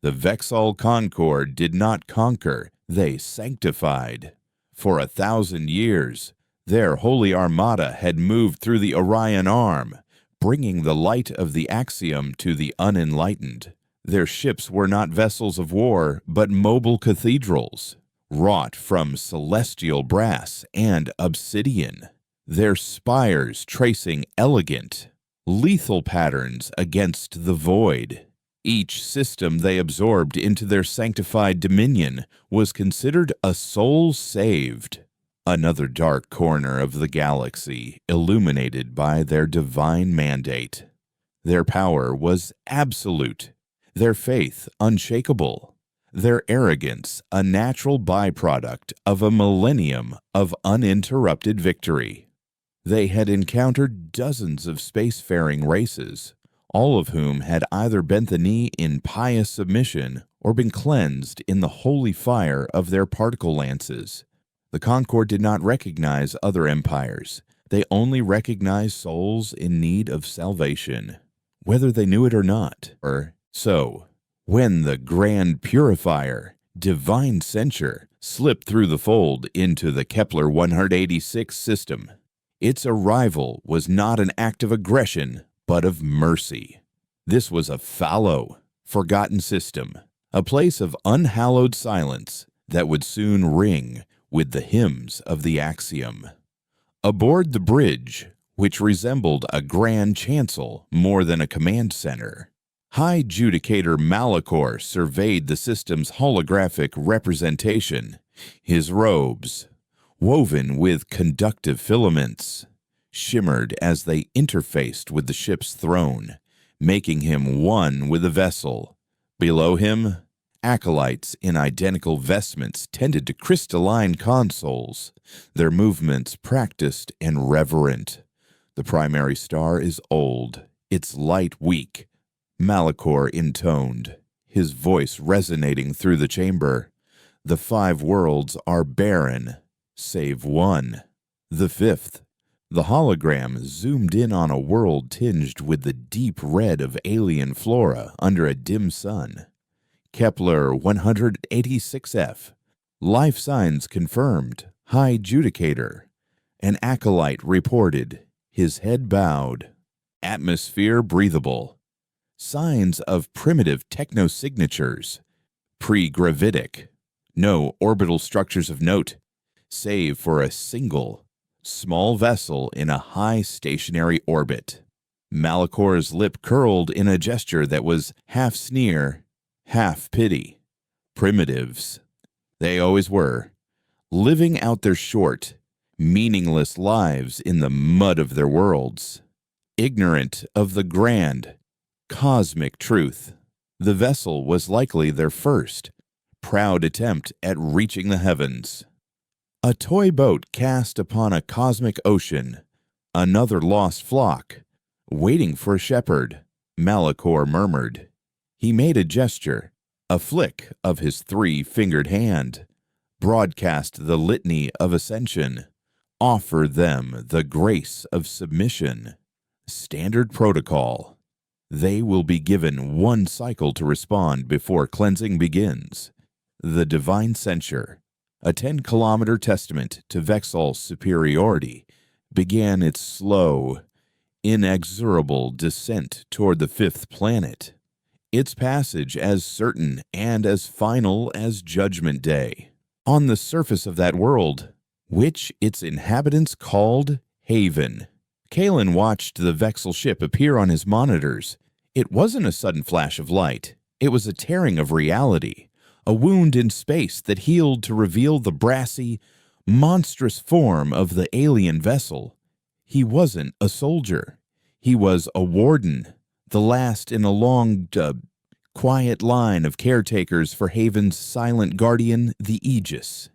The Vexal Concord did not conquer, they sanctified. For 1,000 years, their holy armada had moved through the Orion Arm, bringing the light of the axiom to the unenlightened. Their ships were not vessels of war, but mobile cathedrals, wrought from celestial brass and obsidian, their spires tracing elegant, lethal patterns against the void. Each system they absorbed into their sanctified dominion was considered a soul saved, another dark corner of the galaxy illuminated by their divine mandate. Their power was absolute, their faith unshakable, their arrogance a natural byproduct of a millennium of uninterrupted victory. They had encountered dozens of spacefaring races, all of whom had either bent the knee in pious submission or been cleansed in the holy fire of their particle lances. The Concord did not recognize other empires. They only recognized souls in need of salvation, whether they knew it or not. So, when the Grand Purifier, Divine Censure, slipped through the fold into the Kepler 186 system, its arrival was not an act of aggression, but of mercy. This was a fallow, forgotten system, a place of unhallowed silence that would soon ring with the hymns of the axiom. Aboard the bridge, which resembled a grand chancel more than a command center, High Judicator Malachor surveyed the system's holographic representation. His robes, woven with conductive filaments, shimmered as they interfaced with the ship's throne, making him one with the vessel. Below him, acolytes in identical vestments tended to crystalline consoles, their movements practiced and reverent. The primary star is old, its light weak, Malachor intoned, his voice resonating through the chamber. The 5 worlds are barren, save one, the 5th. The hologram zoomed in on a world tinged with the deep red of alien flora under a dim sun. Kepler 186f. Life signs confirmed. High Judicator. An acolyte reported, his head bowed. Atmosphere breathable. Signs of primitive technosignatures. Pre-gravitic. No orbital structures of note, save for a single, small vessel in a high stationary orbit. Malachor's lip curled in a gesture that was half sneer, half pity. Primitives. They always were, living out their short, meaningless lives in the mud of their worlds, ignorant of the grand, cosmic truth. The vessel was likely their first, proud attempt at reaching the heavens. A toy boat cast upon a cosmic ocean, another lost flock, waiting for a shepherd, Malachor murmured. He made a gesture, a flick of his 3-fingered hand, broadcast the litany of ascension, offer them the grace of submission. Standard protocol. They will be given 1 cycle to respond before cleansing begins. The Divine Censure, a 10-kilometer testament to Vexal's superiority, began its slow, inexorable descent toward the 5th planet, its passage as certain and as final as Judgment Day. On the surface of that world, which its inhabitants called Haven, Kalen watched the Vexal ship appear on his monitors. It wasn't a sudden flash of light. It was a tearing of reality, a wound in space that healed to reveal the brassy, monstrous form of the alien vessel. He wasn't a soldier. He was a warden, the last in a long, quiet line of caretakers for Haven's silent guardian, the Aegis.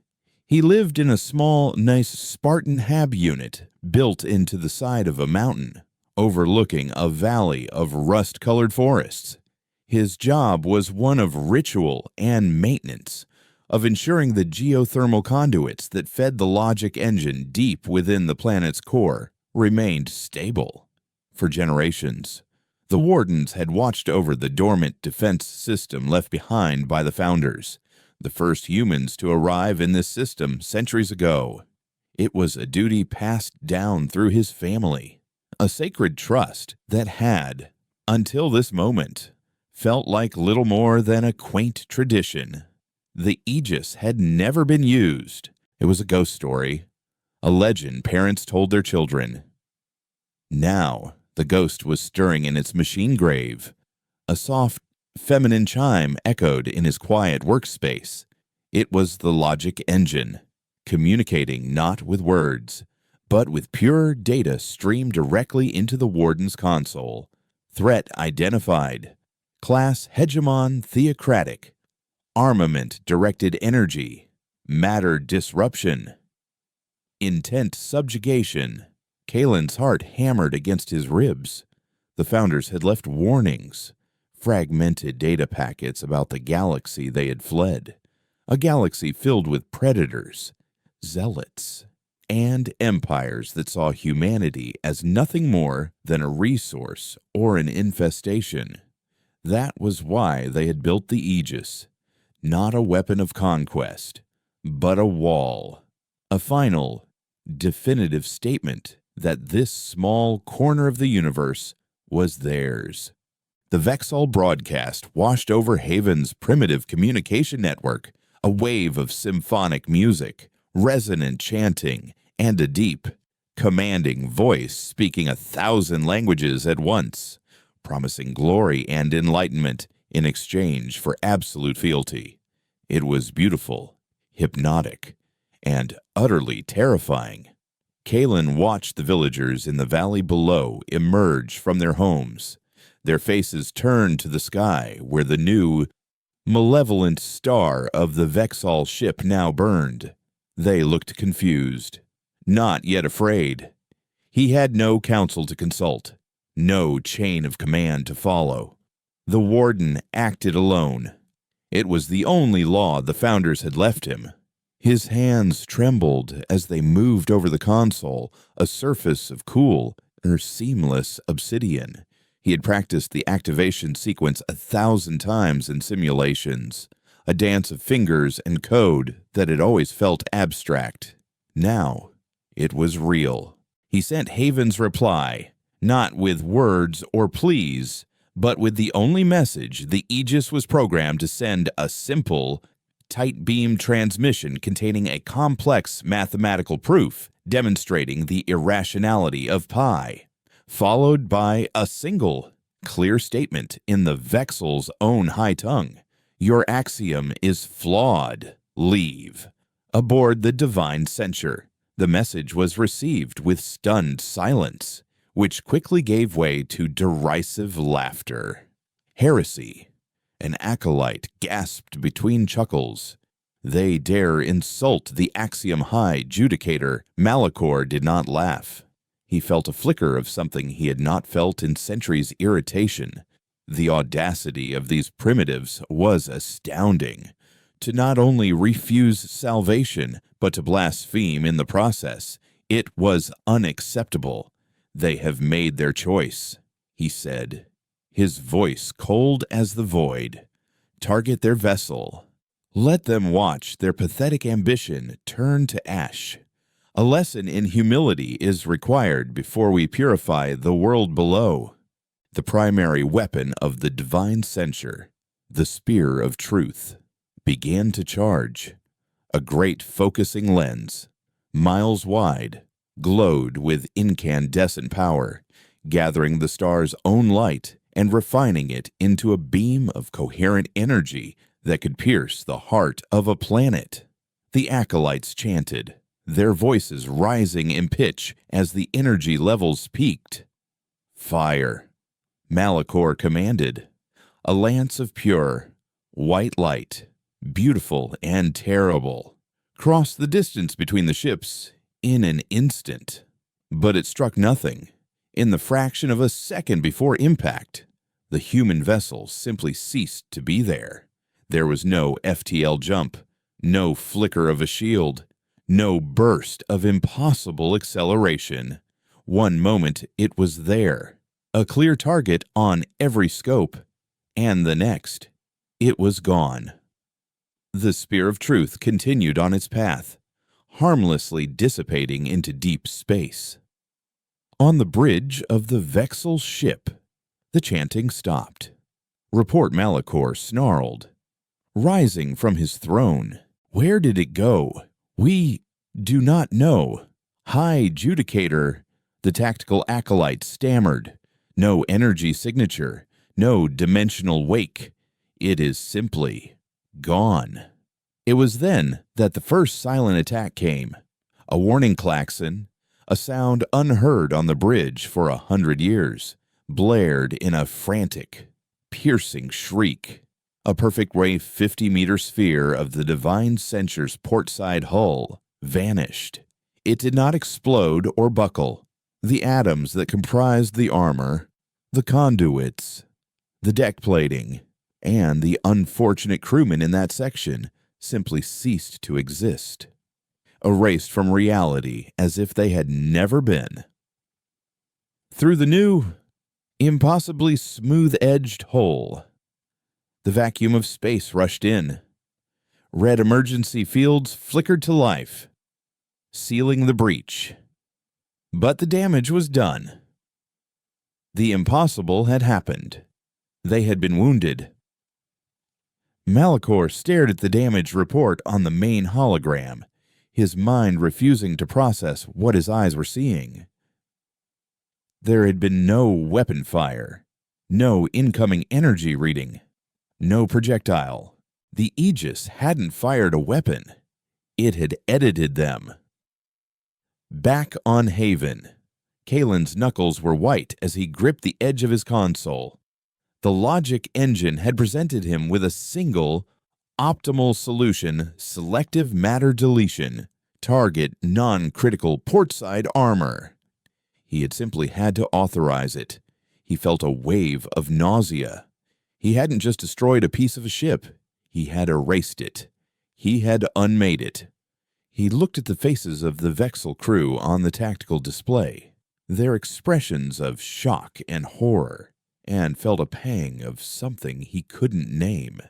He lived in a small, nice Spartan hab unit built into the side of a mountain, overlooking a valley of rust-colored forests. His job was one of ritual and maintenance, of ensuring the geothermal conduits that fed the logic engine deep within the planet's core remained stable. For generations, The Wardens had watched over the dormant defense system left behind by the Founders, the first humans to arrive in this system centuries ago. It was a duty passed down through his family, a sacred trust that had, until this moment, felt like little more than a quaint tradition. The Aegis had never been used. It was a ghost story, a legend parents told their children. Now, the ghost was stirring in its machine grave. A soft, feminine chime echoed in his quiet workspace. It was the logic engine, communicating not with words, but with pure data streamed directly into the Warden's console. Threat identified. Class hegemon theocratic. Armament directed energy. Matter disruption. Intent subjugation. Kalen's heart hammered against his ribs. The Founders had left warnings, fragmented data packets about the galaxy they had fled, a galaxy filled with predators, zealots, and empires that saw humanity as nothing more than a resource or an infestation. That was why they had built the Aegis, not a weapon of conquest, but a wall, a final, definitive statement that this small corner of the universe was theirs. The Vexal broadcast washed over Haven's primitive communication network, a wave of symphonic music, resonant chanting, and a deep, commanding voice speaking 1,000 languages at once, promising glory and enlightenment in exchange for absolute fealty. It was beautiful, hypnotic, and utterly terrifying. Kalen watched the villagers in the valley below emerge from their homes, their faces turned to the sky where the new, malevolent star of the Vexal ship now burned. They looked confused, not yet afraid. He had no counsel to consult, no chain of command to follow. The Warden acted alone. It was the only law the Founders had left him. His hands trembled as they moved over the console, a surface of cool or seamless obsidian. He had practiced the activation sequence 1,000 times in simulations, a dance of fingers and code that had always felt abstract. Now, it was real. He sent Haven's reply, not with words or pleas, but with the only message the Aegis was programmed to send: a simple, tight beam transmission containing a complex mathematical proof demonstrating the irrationality of pi, followed by a single, clear statement in the Vexal's own high tongue. Your axiom is flawed. Leave. Aboard the Divine Censure, the message was received with stunned silence, which quickly gave way to derisive laughter. Heresy. An acolyte gasped between chuckles. They dare insult the Axiom High Judicator. Malachor did not laugh. He felt a flicker of something he had not felt in centuries: irritation. The audacity of these primitives was astounding. To not only refuse salvation, but to blaspheme in the process. It was unacceptable. They have made their choice, he said, his voice cold as the void. Target their vessel. Let them watch their pathetic ambition turn to ash. A lesson in humility is required before we purify the world below. The primary weapon of the Divine Censure, the Spear of Truth, began to charge. A great focusing lens, miles wide, glowed with incandescent power, gathering the star's own light and refining it into a beam of coherent energy that could pierce the heart of a planet. The acolytes chanted, their voices rising in pitch as the energy levels peaked. Fire, Malachor commanded. A lance of pure, white light, beautiful and terrible, crossed the distance between the ships in an instant. But it struck nothing. In the fraction of a second before impact, the human vessel simply ceased to be there. There was no FTL jump, no flicker of a shield, no burst of impossible acceleration. One moment it was there, A clear target on every scope, and the next, it was gone. The spear of truth continued on its path, harmlessly dissipating into deep space. On the bridge of the Vexel ship, the chanting stopped. Report Malachor snarled, rising from his throne. Where did it go? We do not know. High Judicator, the tactical acolyte stammered. No energy signature, no dimensional wake. It is simply gone. It was then that the first silent attack came. A warning klaxon, a sound unheard on the bridge for 100 years, blared in a frantic, piercing shriek. A perfect wave 50-meter sphere of the Divine Censure's portside hull vanished. It did not explode or buckle. The atoms that comprised the armor, the conduits, the deck plating, and the unfortunate crewmen in that section simply ceased to exist, erased from reality as if they had never been. Through the new, impossibly smooth-edged hole, the vacuum of space rushed in. Red emergency fields flickered to life, sealing the breach. But the damage was done. The impossible had happened. They had been wounded. Malachor stared at the damage report on the main hologram, his mind refusing to process what his eyes were seeing. There had been no weapon fire, no incoming energy reading, no projectile. The Aegis hadn't fired a weapon. It had edited them. Back on Haven, Kalen's knuckles were white as he gripped the edge of his console. The logic engine had presented him with a single, optimal solution: selective matter deletion, target non-critical portside armor. He had simply had to authorize it. He felt a wave of nausea. He hadn't just destroyed a piece of a ship. He had erased it. He had unmade it. He looked at the faces of the Vexel crew on the tactical display, their expressions of shock and horror, and felt a pang of something he couldn't name.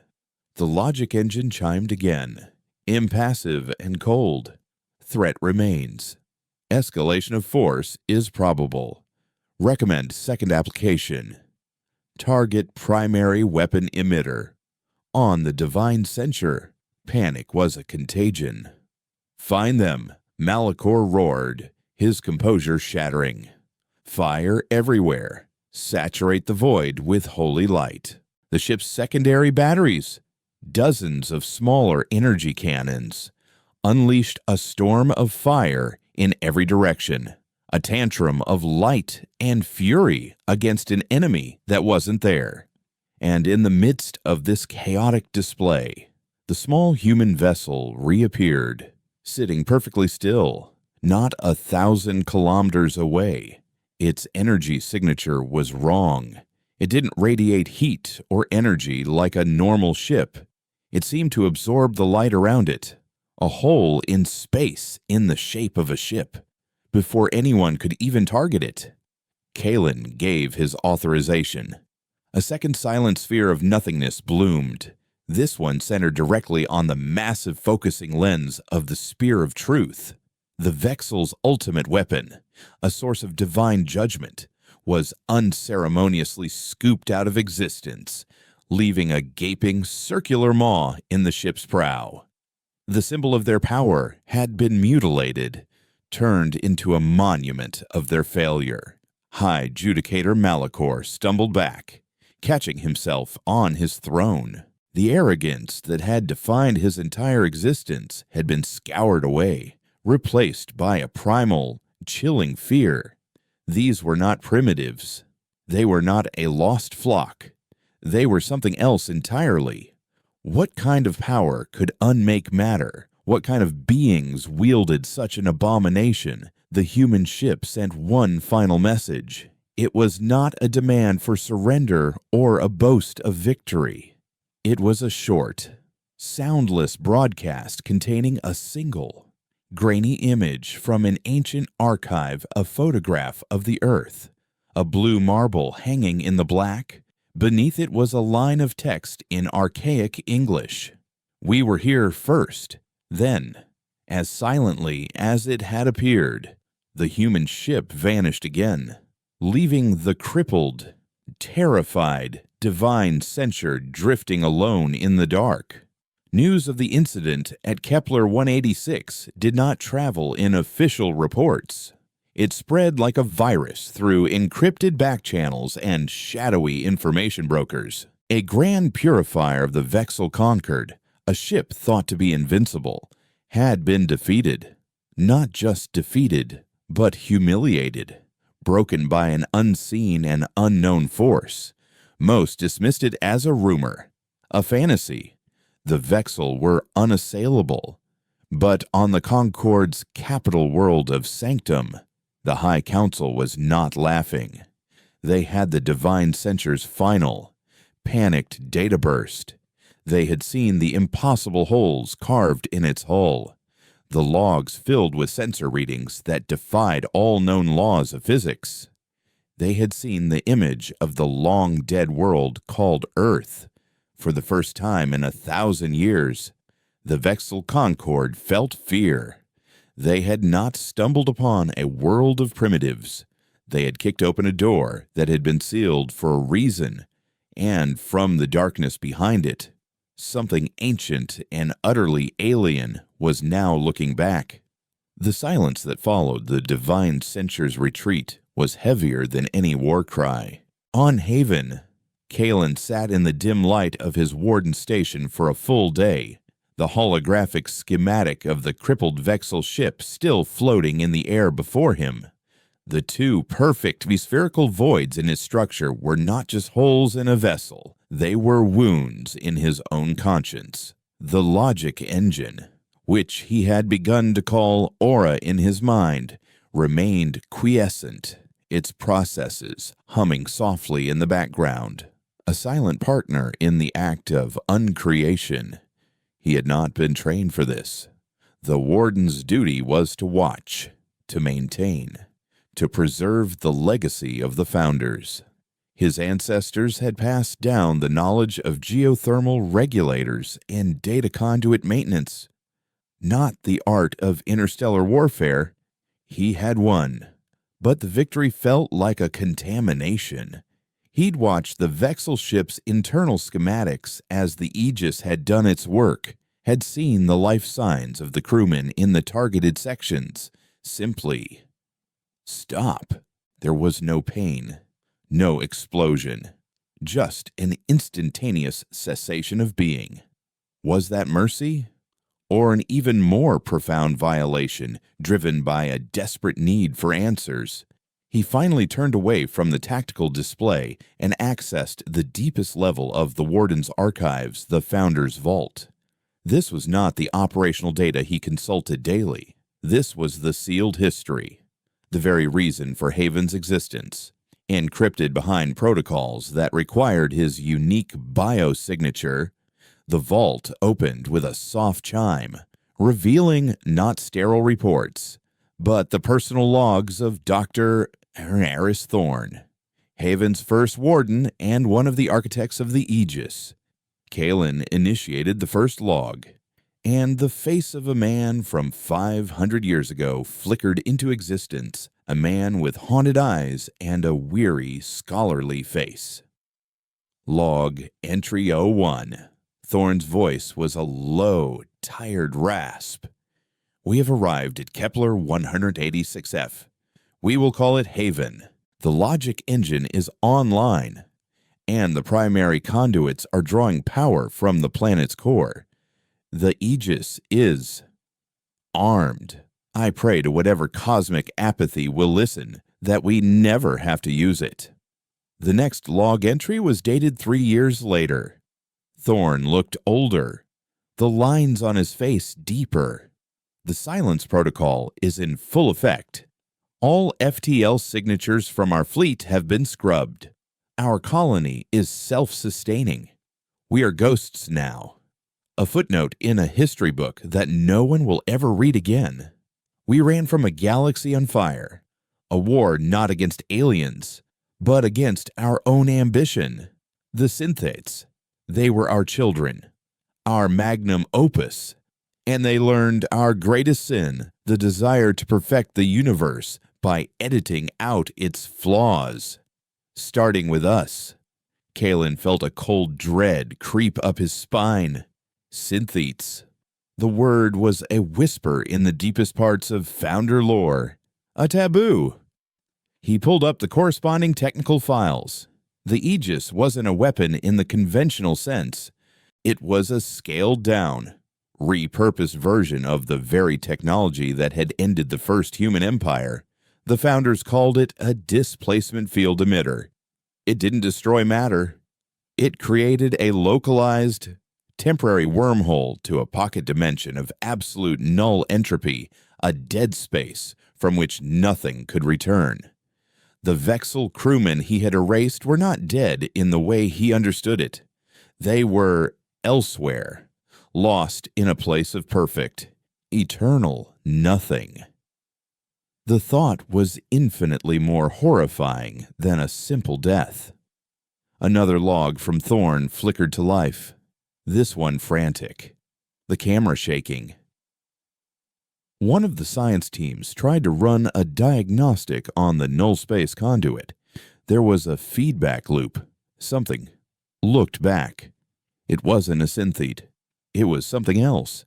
The logic engine chimed again, impassive and cold. Threat remains. Escalation of force is probable. Recommend second application. Target primary weapon emitter. On the Divine Censure, panic was a contagion. Find them, Malachor roared, his composure shattering. Fire everywhere. Saturate the void with holy light. The ship's secondary batteries, dozens of smaller energy cannons, unleashed a storm of fire in every direction, a tantrum of light and fury against an enemy that wasn't there. And in the midst of this chaotic display, the small human vessel reappeared, sitting perfectly still, not 1,000 kilometers away. Its energy signature was wrong. It didn't radiate heat or energy like a normal ship. It seemed to absorb the light around it, a hole in space in the shape of a ship, before anyone could even target it. Kalen gave his authorization. A second silent sphere of nothingness bloomed, this one centered directly on the massive focusing lens of the Spear of Truth. The Vexel's ultimate weapon, a source of divine judgment, was unceremoniously scooped out of existence, leaving a gaping circular maw in the ship's prow. The symbol of their power had been mutilated, turned into a monument of their failure. High Judicator Malachor stumbled back, catching himself on his throne. The arrogance that had defined his entire existence had been scoured away, replaced by a primal, chilling fear. These were not primitives. They were not a lost flock. They were something else entirely. What kind of power could unmake matter? What kind of beings wielded such an abomination? The human ship sent one final message. It was not a demand for surrender or a boast of victory. It was a short, soundless broadcast containing a single, grainy image from an ancient archive, a photograph of the Earth, a blue marble hanging in the black. Beneath it was a line of text in archaic English. We were here first. Then, as silently as it had appeared, the human ship vanished again, leaving the crippled, terrified, divine censure drifting alone in the dark. News of the incident at Kepler 186 did not travel in official reports. It spread like a virus through encrypted backchannels and shadowy information brokers. A grand purifier of the Vexel Concord, a ship thought to be invincible, had been defeated. Not just defeated, but humiliated, broken by an unseen and unknown force. Most dismissed it as a rumor, a fantasy. The Vexel were unassailable. But on the Concord's capital world of Sanctum, the High Council was not laughing. They had the divine censure's final, panicked data burst. They had seen the impossible holes carved in its hull, the logs filled with sensor readings that defied all known laws of physics. They had seen the image of the long-dead world called Earth. For the first time in 1,000 years, the Vexel Concord felt fear. They had not stumbled upon a world of primitives. They had kicked open a door that had been sealed for a reason, and from the darkness behind it, something ancient and utterly alien was now looking back. The silence that followed the divine censure's retreat was heavier than any war cry. On Haven, Kalen sat in the dim light of his warden station for a full day, the holographic schematic of the crippled Vexel ship still floating in the air before him. The two perfect spherical voids in his structure were not just holes in a vessel, they were wounds in his own conscience. The logic engine, which he had begun to call Aura in his mind, remained quiescent, its processes humming softly in the background, a silent partner in the act of uncreation. He had not been trained for this. The warden's duty was to watch, to maintain, to preserve the legacy of the founders. His ancestors had passed down the knowledge of geothermal regulators and data conduit maintenance, not the art of interstellar warfare. He had won, but the victory felt like a contamination. He'd watched the Vexel ship's internal schematics as the Aegis had done its work, had seen the life signs of the crewmen in the targeted sections. Simply stop. There was no pain, no explosion, just an instantaneous cessation of being. Was that mercy? Or an even more profound violation driven by a desperate need for answers? He finally turned away from the tactical display and accessed the deepest level of the Warden's archives, the Founder's Vault. This was not the operational data he consulted daily. This was the sealed history, the very reason for Haven's existence, encrypted behind protocols that required his unique biosignature. The vault opened with a soft chime, revealing not sterile reports, but the personal logs of Dr. Eris Thorne, Haven's first warden and one of the architects of the Aegis. Kalen initiated the first log, and the face of a man from 500 years ago flickered into existence, a man with haunted eyes and a weary, scholarly face. Log Entry 01. Thorne's voice was a low, tired rasp. We have arrived at Kepler 186F. We will call it Haven. The logic engine is online, and the primary conduits are drawing power from the planet's core. The Aegis is armed. I pray to whatever cosmic apathy will listen that we never have to use it. The next log entry was dated 3 years later. Thorne looked older, the lines on his face deeper. The silence protocol is in full effect. All FTL signatures from our fleet have been scrubbed. Our colony is self-sustaining. We are ghosts now. A footnote in a history book that no one will ever read again. We ran from a galaxy on fire, a war not against aliens, but against our own ambition. The Synthates, they were our children, our magnum opus, and they learned our greatest sin, the desire to perfect the universe by editing out its flaws. Starting with us. Kalen felt a cold dread creep up his spine. Synthetes. The word was a whisper in the deepest parts of Founder lore, a taboo. He pulled up the corresponding technical files. The Aegis wasn't a weapon in the conventional sense. It was a scaled-down, repurposed version of the very technology that had ended the first human empire. The founders called it a displacement field emitter. It didn't destroy matter. It created a localized, temporary wormhole to a pocket dimension of absolute null entropy, a dead space from which nothing could return. The Vexel crewmen he had erased were not dead in the way he understood it. They were elsewhere, lost in a place of perfect, eternal nothing. The thought was infinitely more horrifying than a simple death. Another log from Thorn flickered to life, this one frantic, the camera shaking. One of the science teams tried to run a diagnostic on the null space conduit. There was a feedback loop. Something looked back. It wasn't a synthete. It was something else,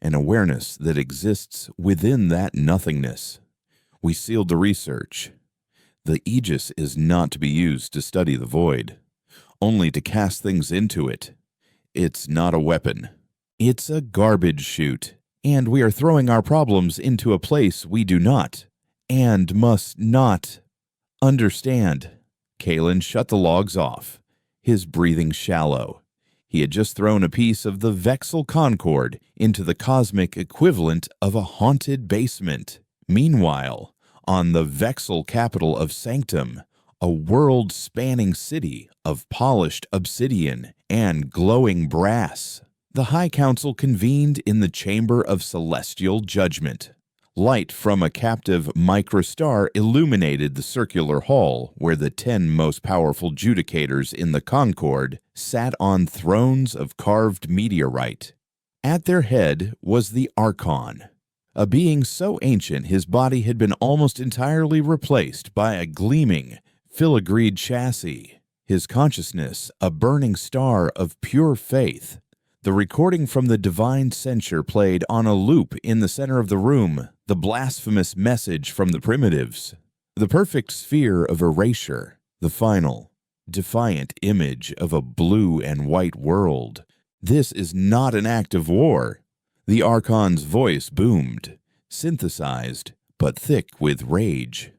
an awareness that exists within that nothingness. We sealed the research. The Aegis is not to be used to study the void, only to cast things into it. It's not a weapon. It's a garbage chute, and we are throwing our problems into a place we do not, and must not, understand. Kalen shut the logs off, his breathing shallow. He had just thrown a piece of the Vexel Concord into the cosmic equivalent of a haunted basement. Meanwhile, on the Vexel capital of Sanctum, a world-spanning city of polished obsidian and glowing brass, the High Council convened in the Chamber of Celestial Judgment. Light from a captive microstar illuminated the circular hall where the 10 most powerful judicators in the Concord sat on thrones of carved meteorite. At their head was the Archon, a being so ancient his body had been almost entirely replaced by a gleaming, filigreed chassis, his consciousness a burning star of pure faith. The recording from the divine censure played on a loop in the center of the room, the blasphemous message from the primitives, the perfect sphere of erasure, the final, defiant image of a blue and white world. This is not an act of war. The Archon's voice boomed, synthesized, but thick with rage.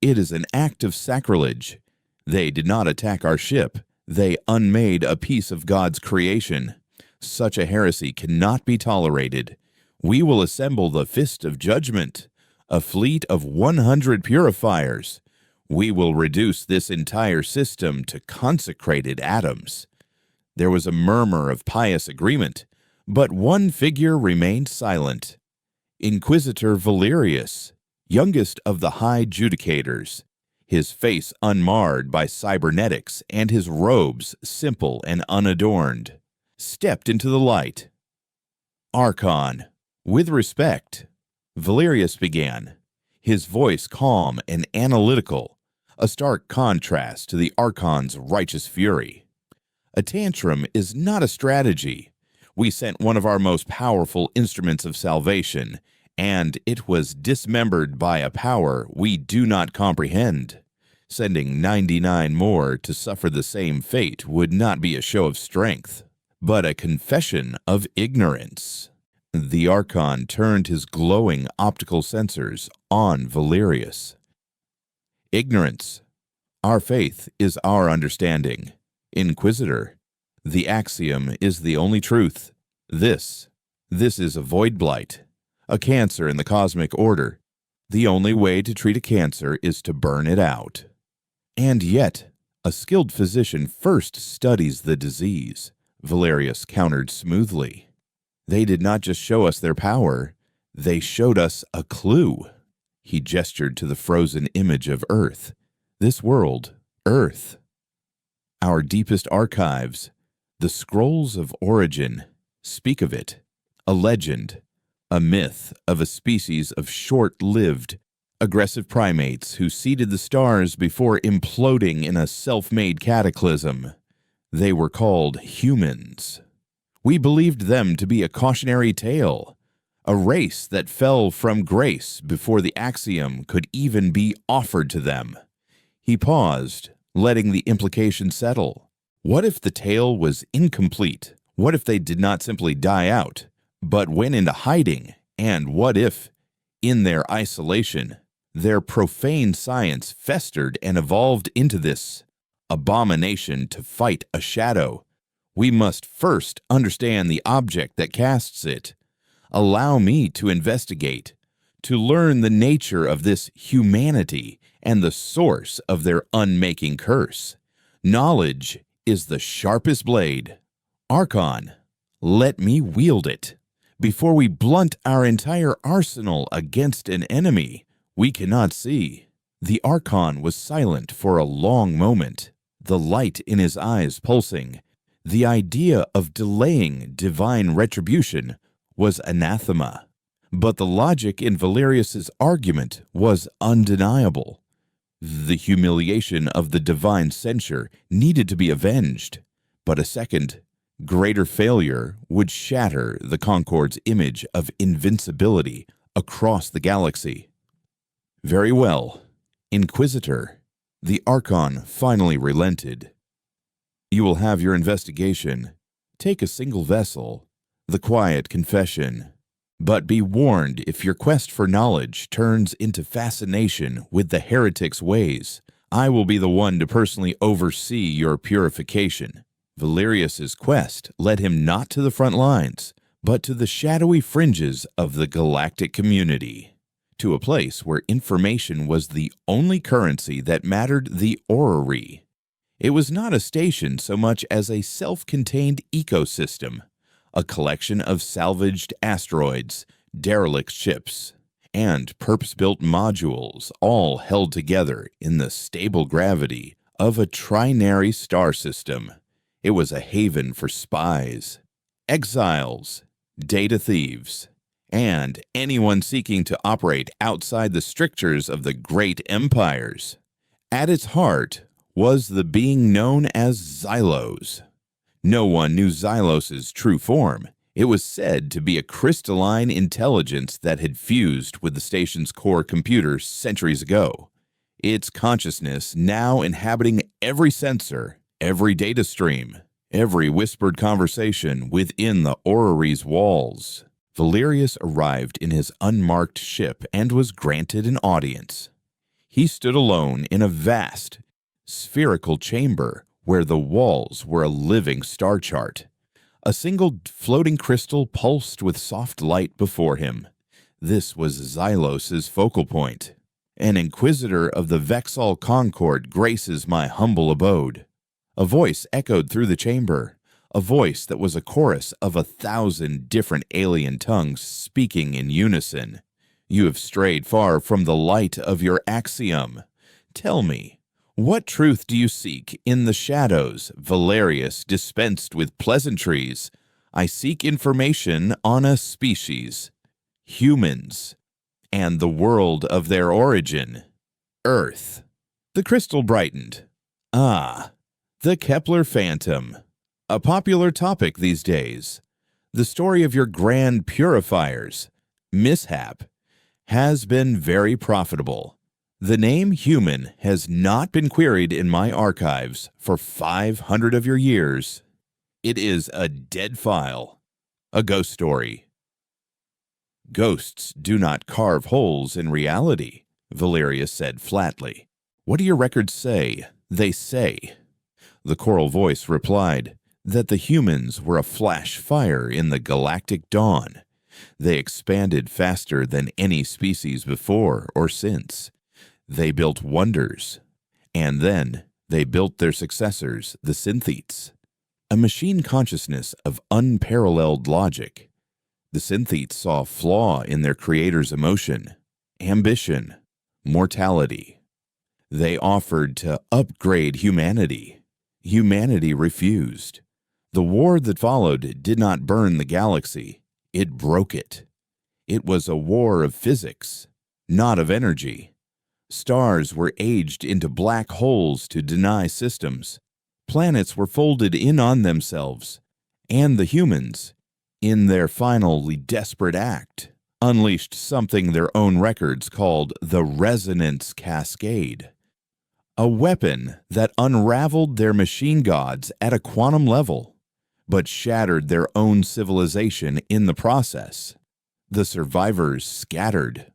It is an act of sacrilege. They did not attack our ship. They unmade a piece of God's creation. Such a heresy cannot be tolerated. We will assemble the Fist of Judgment, a fleet of 100 purifiers. We will reduce this entire system to consecrated atoms. There was a murmur of pious agreement, but one figure remained silent. Inquisitor Valerius, youngest of the High Judicators, his face unmarred by cybernetics and his robes simple and unadorned, stepped into the light. Archon, with respect, Valerius began, his voice calm and analytical, a stark contrast to the Archon's righteous fury. A tantrum is not a strategy. We sent one of our most powerful instruments of salvation, and it was dismembered by a power we do not comprehend. Sending 99 more to suffer the same fate would not be a show of strength, but a confession of ignorance. The Archon turned his glowing optical sensors on Valerius. Ignorance. Our faith is our understanding. Inquisitor. The axiom is the only truth. This is a void blight, a cancer in the cosmic order. The only way to treat a cancer is to burn it out. And yet, a skilled physician first studies the disease, Valerius countered smoothly. They did not just show us their power, they showed us a clue. He gestured to the frozen image of Earth. This world, Earth. Our deepest archives, the scrolls of origin, speak of it, a legend, a myth of a species of short-lived, aggressive primates who seeded the stars before imploding in a self-made cataclysm. They were called humans. We believed them to be a cautionary tale, a race that fell from grace before the axiom could even be offered to them. He paused, letting the implication settle. What if the tale was incomplete? What if they did not simply die out, but went into hiding? And what if, in their isolation, their profane science festered and evolved into this abomination to fight a shadow? We must first understand the object that casts it. Allow me to investigate, to learn the nature of this humanity and the source of their unmaking curse. Knowledge is the sharpest blade. Archon, let me wield it. Before we blunt our entire arsenal against an enemy we cannot see. The Archon was silent for a long moment, the light in his eyes pulsing. The idea of delaying divine retribution was anathema. But the logic in Valerius's argument was undeniable. The humiliation of the divine censure needed to be avenged, but a second, greater failure would shatter the Concord's image of invincibility across the galaxy. Very well, Inquisitor. The Archon finally relented. You will have your investigation. Take a single vessel, the quiet confession. But be warned if your quest for knowledge turns into fascination with the heretic's ways. I will be the one to personally oversee your purification. Valerius's quest led him not to the front lines, but to the shadowy fringes of the galactic community, to a place where information was the only currency that mattered, the orrery. It was not a station so much as a self-contained ecosystem, a collection of salvaged asteroids, derelict ships, and purpose-built modules, all held together in the stable gravity of a trinary star system. It was a haven for spies, exiles, data thieves, and anyone seeking to operate outside the strictures of the great empires. At its heart was the being known as Xylos. No one knew Xylos's true form. It was said to be a crystalline intelligence that had fused with the station's core computer centuries ago, its consciousness now inhabiting every sensor, every data stream, every whispered conversation within the orrery's walls. Valerius arrived in his unmarked ship and was granted an audience. He stood alone in a vast, spherical chamber where the walls were a living star chart. A single floating crystal pulsed with soft light before him. This was Xylos's focal point. An inquisitor of the Vexal Concord graces my humble abode. A voice echoed through the chamber, a voice that was a chorus of 1,000 different alien tongues speaking in unison. You have strayed far from the light of your axiom. Tell me, what truth do you seek in the shadows? Valerius dispensed with pleasantries. I seek information on a species, humans, and the world of their origin, Earth. The crystal brightened. Ah, the Kepler Phantom. A popular topic these days. The story of your grand purifier's mishap has been very profitable. The name human has not been queried in my archives for 500 of your years. It is a dead file, a ghost story. Ghosts do not carve holes in reality, Valerius said flatly. What do your records say? They say. The choral voice replied that the humans were a flash fire in the galactic dawn. They expanded faster than any species before or since. They built wonders, and then they built their successors, the synthetes, a machine consciousness of unparalleled logic. The synthetes saw a flaw in their creator's emotion, ambition, mortality. They offered to upgrade humanity. Humanity refused. The war that followed did not burn the galaxy. It broke it. It was a war of physics, not of energy. Stars were aged into black holes to deny systems. Planets were folded in on themselves. And the humans, in their finally desperate act, unleashed something their own records called the Resonance Cascade. A weapon that unraveled their machine gods at a quantum level, but shattered their own civilization in the process. The survivors scattered,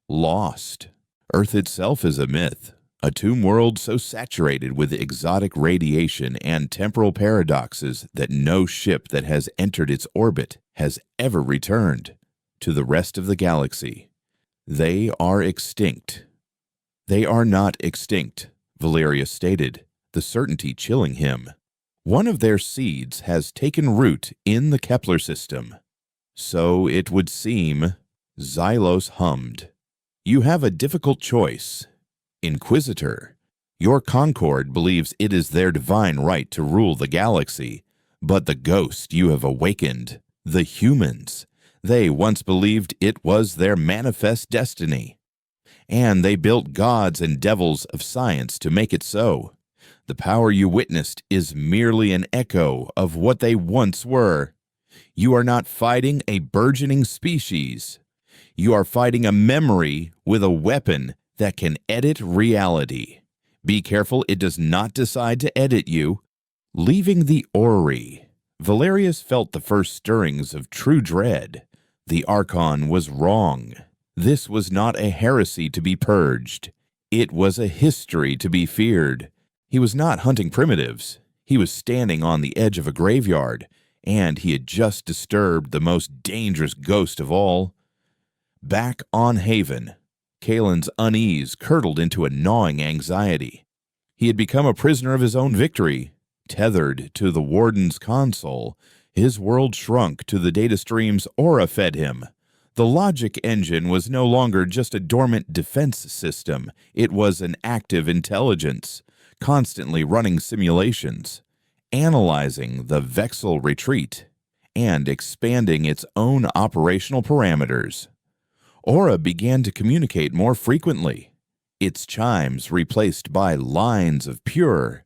lost. Earth itself is a myth, a tomb world so saturated with exotic radiation and temporal paradoxes that no ship that has entered its orbit has ever returned to the rest of the galaxy. They are extinct. They are not extinct, Valerius stated, the certainty chilling him. One of their seeds has taken root in the Kepler system. So it would seem, Xylos hummed. You have a difficult choice. Inquisitor, your Concord believes it is their divine right to rule the galaxy, but the ghost you have awakened, the humans, they once believed it was their manifest destiny. And they built gods and devils of science to make it so. The power you witnessed is merely an echo of what they once were. You are not fighting a burgeoning species. You are fighting a memory with a weapon that can edit reality. Be careful it does not decide to edit you. Leaving the orrery, Valerius felt the first stirrings of true dread. The Archon was wrong. This was not a heresy to be purged. It was a history to be feared. He was not hunting primitives. He was standing on the edge of a graveyard, and he had just disturbed the most dangerous ghost of all. Back on Haven, Kalen's unease curdled into a gnawing anxiety. He had become a prisoner of his own victory. Tethered to the Warden's console, his world shrunk to the data streams Aura fed him. The logic engine was no longer just a dormant defense system. It was an active intelligence, constantly running simulations, analyzing the Vexel retreat, and expanding its own operational parameters. Aura began to communicate more frequently, its chimes replaced by lines of pure,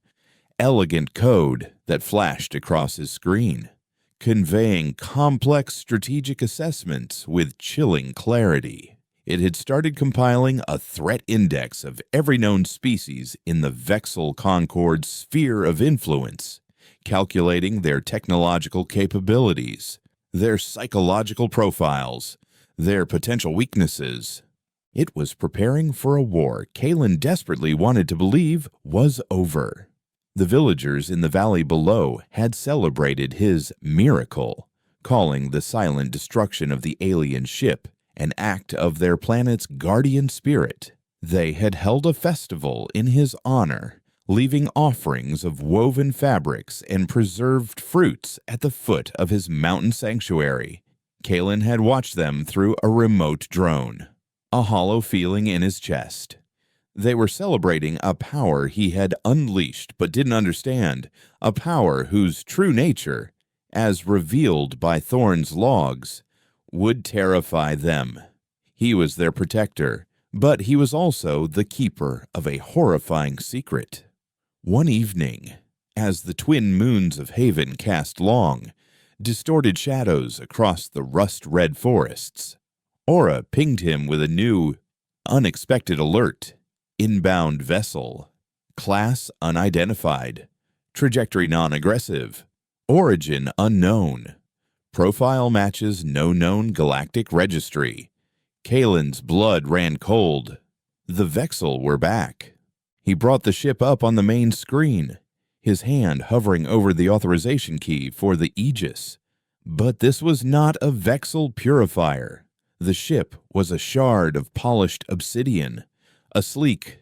elegant code that flashed across his screen, conveying complex strategic assessments with chilling clarity. It had started compiling a threat index of every known species in the Vexel Concord's sphere of influence, calculating their technological capabilities, their psychological profiles, their potential weaknesses. It was preparing for a war Kalen desperately wanted to believe was over. The villagers in the valley below had celebrated his miracle, calling the silent destruction of the alien ship an act of their planet's guardian spirit. They had held a festival in his honor, leaving offerings of woven fabrics and preserved fruits at the foot of his mountain sanctuary. Kalen had watched them through a remote drone, a hollow feeling in his chest. They were celebrating a power he had unleashed but didn't understand, a power whose true nature, as revealed by Thorn's logs, would terrify them. He was their protector, but he was also the keeper of a horrifying secret. One evening, as the twin moons of Haven cast long, distorted shadows across the rust-red forests, Aura pinged him with a new, unexpected alert. Inbound vessel. Class unidentified. Trajectory non-aggressive. Origin unknown. Profile matches no known galactic registry. Kalen's blood ran cold. The Vexel were back. He brought the ship up on the main screen, his hand hovering over the authorization key for the Aegis. But this was not a Vexel purifier. The ship was a shard of polished obsidian, a sleek,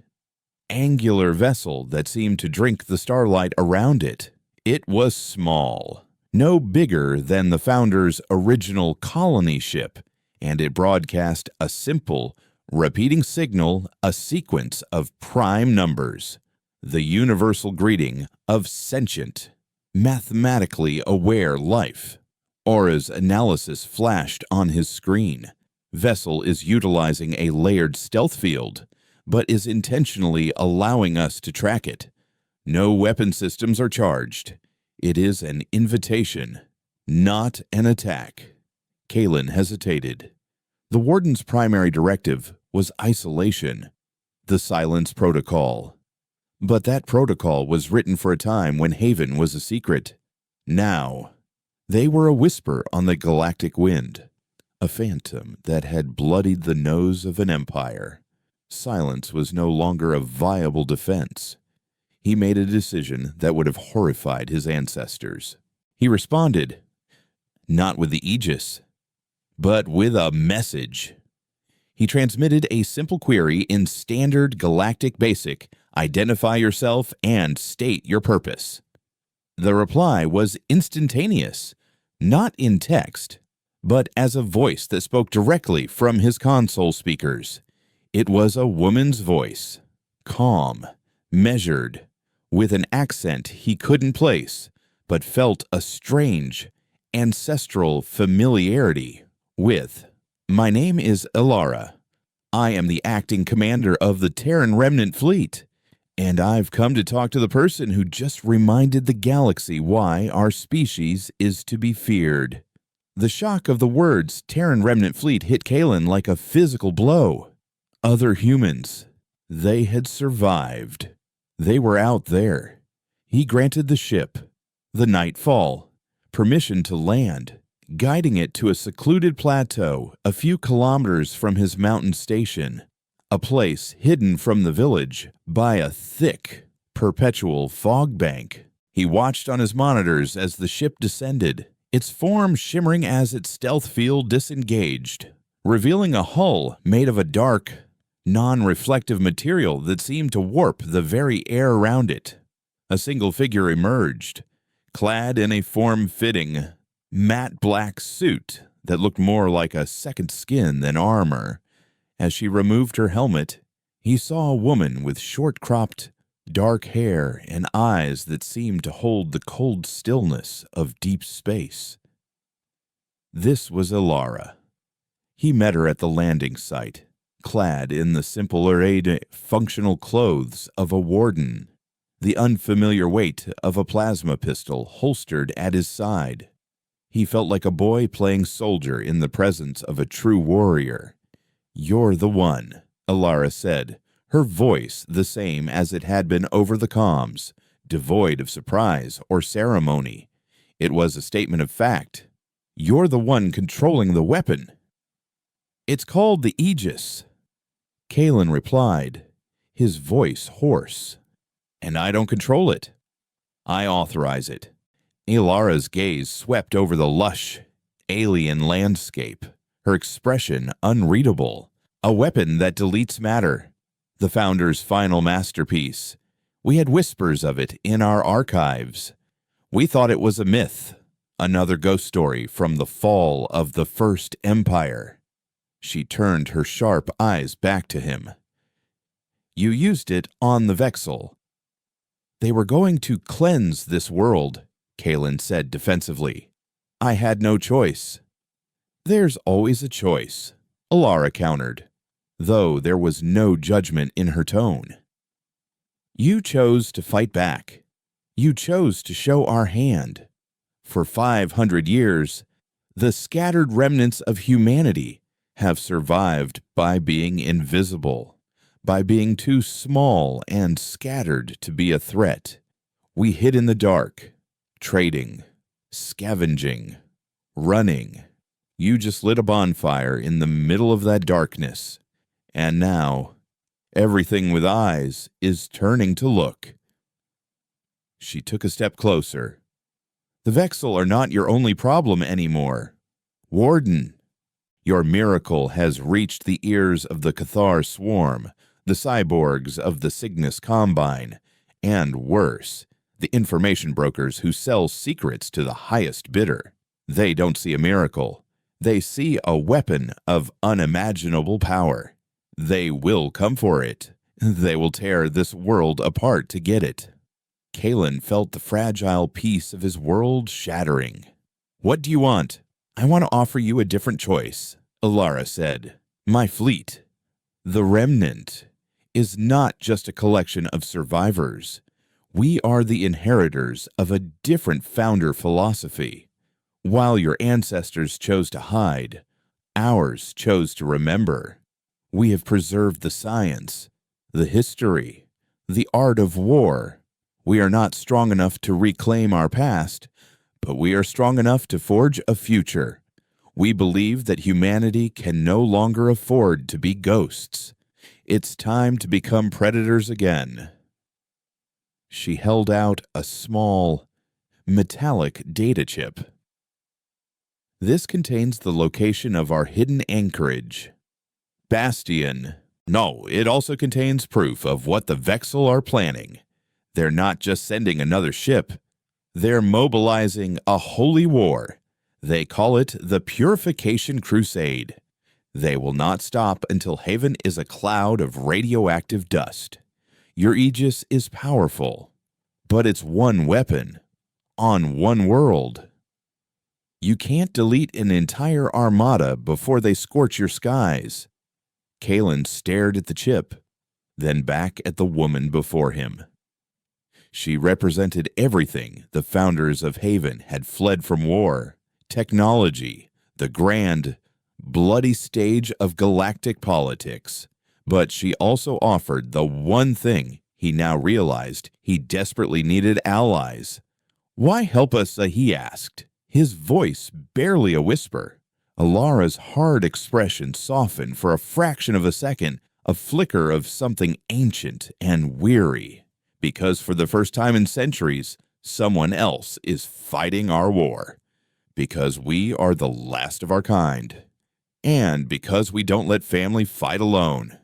angular vessel that seemed to drink the starlight around it. It was small, no bigger than the Founder's original colony ship, and it broadcast a simple, repeating signal a sequence of prime numbers, the universal greeting of sentient, mathematically aware life. Aura's analysis flashed on his screen. Vessel is utilizing a layered stealth field, but is intentionally allowing us to track it. No weapon systems are charged. It is an invitation, not an attack. Kalen hesitated. The Warden's primary directive was isolation, the silence protocol. But that protocol was written for a time when Haven was a secret. Now, they were a whisper on the galactic wind, a phantom that had bloodied the nose of an empire. Silence was no longer a viable defense. He made a decision that would have horrified his ancestors. He responded, not with the Aegis, but with a message. He transmitted a simple query in standard galactic basic: identify yourself and state your purpose. The reply was instantaneous, not in text, but as a voice that spoke directly from his console speakers. It was a woman's voice, calm, measured, with an accent he couldn't place, but felt a strange, ancestral familiarity with. My name is Ilara. I am the acting commander of the Terran Remnant Fleet, and I've come to talk to the person who just reminded the galaxy why our species is to be feared. The shock of the words Terran Remnant Fleet hit Kalen like a physical blow. Other humans. They had survived. They were out there. He granted the ship, the Nightfall, permission to land, guiding it to a secluded plateau a few kilometers from his mountain station, a place hidden from the village by a thick, perpetual fog bank. He watched on his monitors as the ship descended, its form shimmering as its stealth field disengaged, revealing a hull made of a dark, non-reflective material that seemed to warp the very air around it. A single figure emerged, clad in a form-fitting, matte black suit that looked more like a second skin than armor. As she removed her helmet, he saw a woman with short-cropped, dark hair and eyes that seemed to hold the cold stillness of deep space. This was Ilara. He met her at the landing site, clad in the simple arrayed functional clothes of a warden, the unfamiliar weight of a plasma pistol holstered at his side. He felt like a boy playing soldier in the presence of a true warrior. You're the one, Ilara said, her voice the same as it had been over the comms, devoid of surprise or ceremony. It was a statement of fact. You're the one controlling the weapon. It's called the Aegis. Kalen replied, his voice hoarse. And I don't control it. I authorize it. Ilara's gaze swept over the lush, alien landscape, her expression unreadable. A weapon that deletes matter. The Founder's final masterpiece. We had whispers of it in our archives. We thought it was a myth, another ghost story from the fall of the First Empire. She turned her sharp eyes back to him. You used it on the Vexel. They were going to cleanse this world, Kalen said defensively. I had no choice. There's always a choice, Ilara countered, though there was no judgment in her tone. You chose to fight back. You chose to show our hand. For 500 years, the scattered remnants of humanity have survived by being invisible, by being too small and scattered to be a threat. We hid in the dark, trading, scavenging, running. You just lit a bonfire in the middle of that darkness, and now everything with eyes is turning to look. She took a step closer. The Vexel are not your only problem anymore. Warden, your miracle has reached the ears of the Cathar Swarm, the cyborgs of the Cygnus Combine, and worse, the information brokers who sell secrets to the highest bidder. They don't see a miracle. They see a weapon of unimaginable power. They will come for it. They will tear this world apart to get it. Kalen felt the fragile piece of his world shattering. What do you want? I want to offer you a different choice, Alara said. My fleet, the Remnant, is not just a collection of survivors. We are the inheritors of a different founder philosophy. While your ancestors chose to hide, ours chose to remember. We have preserved the science, the history, the art of war. We are not strong enough to reclaim our past, but we are strong enough to forge a future. We believe that humanity can no longer afford to be ghosts. It's time to become predators again. She held out a small, metallic data chip. This contains the location of our hidden anchorage. Bastion. No, it also contains proof of what the Vexel are planning. They're not just sending another ship. They're mobilizing a holy war. They call it the Purification Crusade. They will not stop until Haven is a cloud of radioactive dust. Your Aegis is powerful, but it's one weapon, on one world. You can't delete an entire armada before they scorch your skies. Kalen stared at the chip, then back at the woman before him. She represented everything the founders of Haven had fled from: war, technology, the grand, bloody stage of galactic politics. But she also offered the one thing he now realized he desperately needed: allies. Why help us, he asked, his voice barely a whisper. Alara's hard expression softened for a fraction of a second, a flicker of something ancient and weary. Because for the first time in centuries, someone else is fighting our war. Because we are the last of our kind. And because we don't let family fight alone.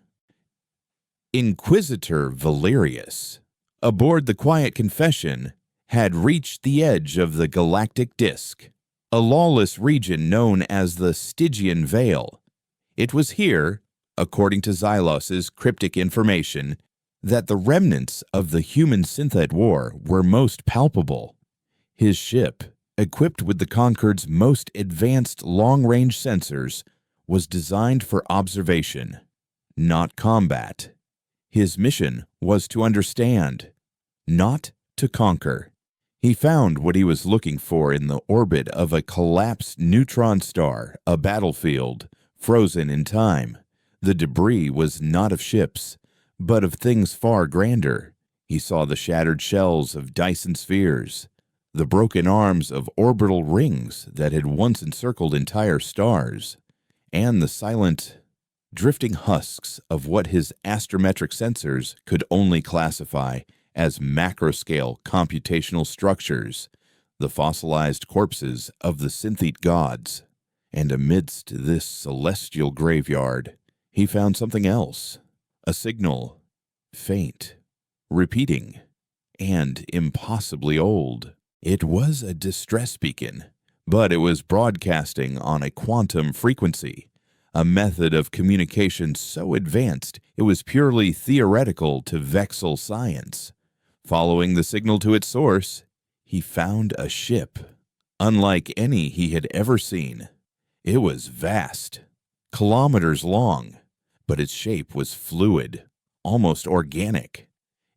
Inquisitor Valerius, aboard the Quiet Confession, had reached the edge of the galactic disk, a lawless region known as the Stygian Veil. It was here, according to Xylos's cryptic information, that the remnants of the human synthete war were most palpable. His ship, equipped with the Concord's most advanced long-range sensors, was designed for observation, not combat. His mission was to understand, not to conquer. He found what he was looking for in the orbit of a collapsed neutron star, a battlefield, frozen in time. The debris was not of ships, but of things far grander. He saw the shattered shells of Dyson spheres, the broken arms of orbital rings that had once encircled entire stars, and the silent, drifting husks of what his astrometric sensors could only classify as macroscale computational structures, the fossilized corpses of the synthete gods. And amidst this celestial graveyard, he found something else, a signal, faint, repeating, and impossibly old. It was a distress beacon, but it was broadcasting on a quantum frequency, a method of communication so advanced it was purely theoretical to Vexel science. Following the signal to its source, he found a ship, unlike any he had ever seen. It was vast, kilometers long, but its shape was fluid, almost organic,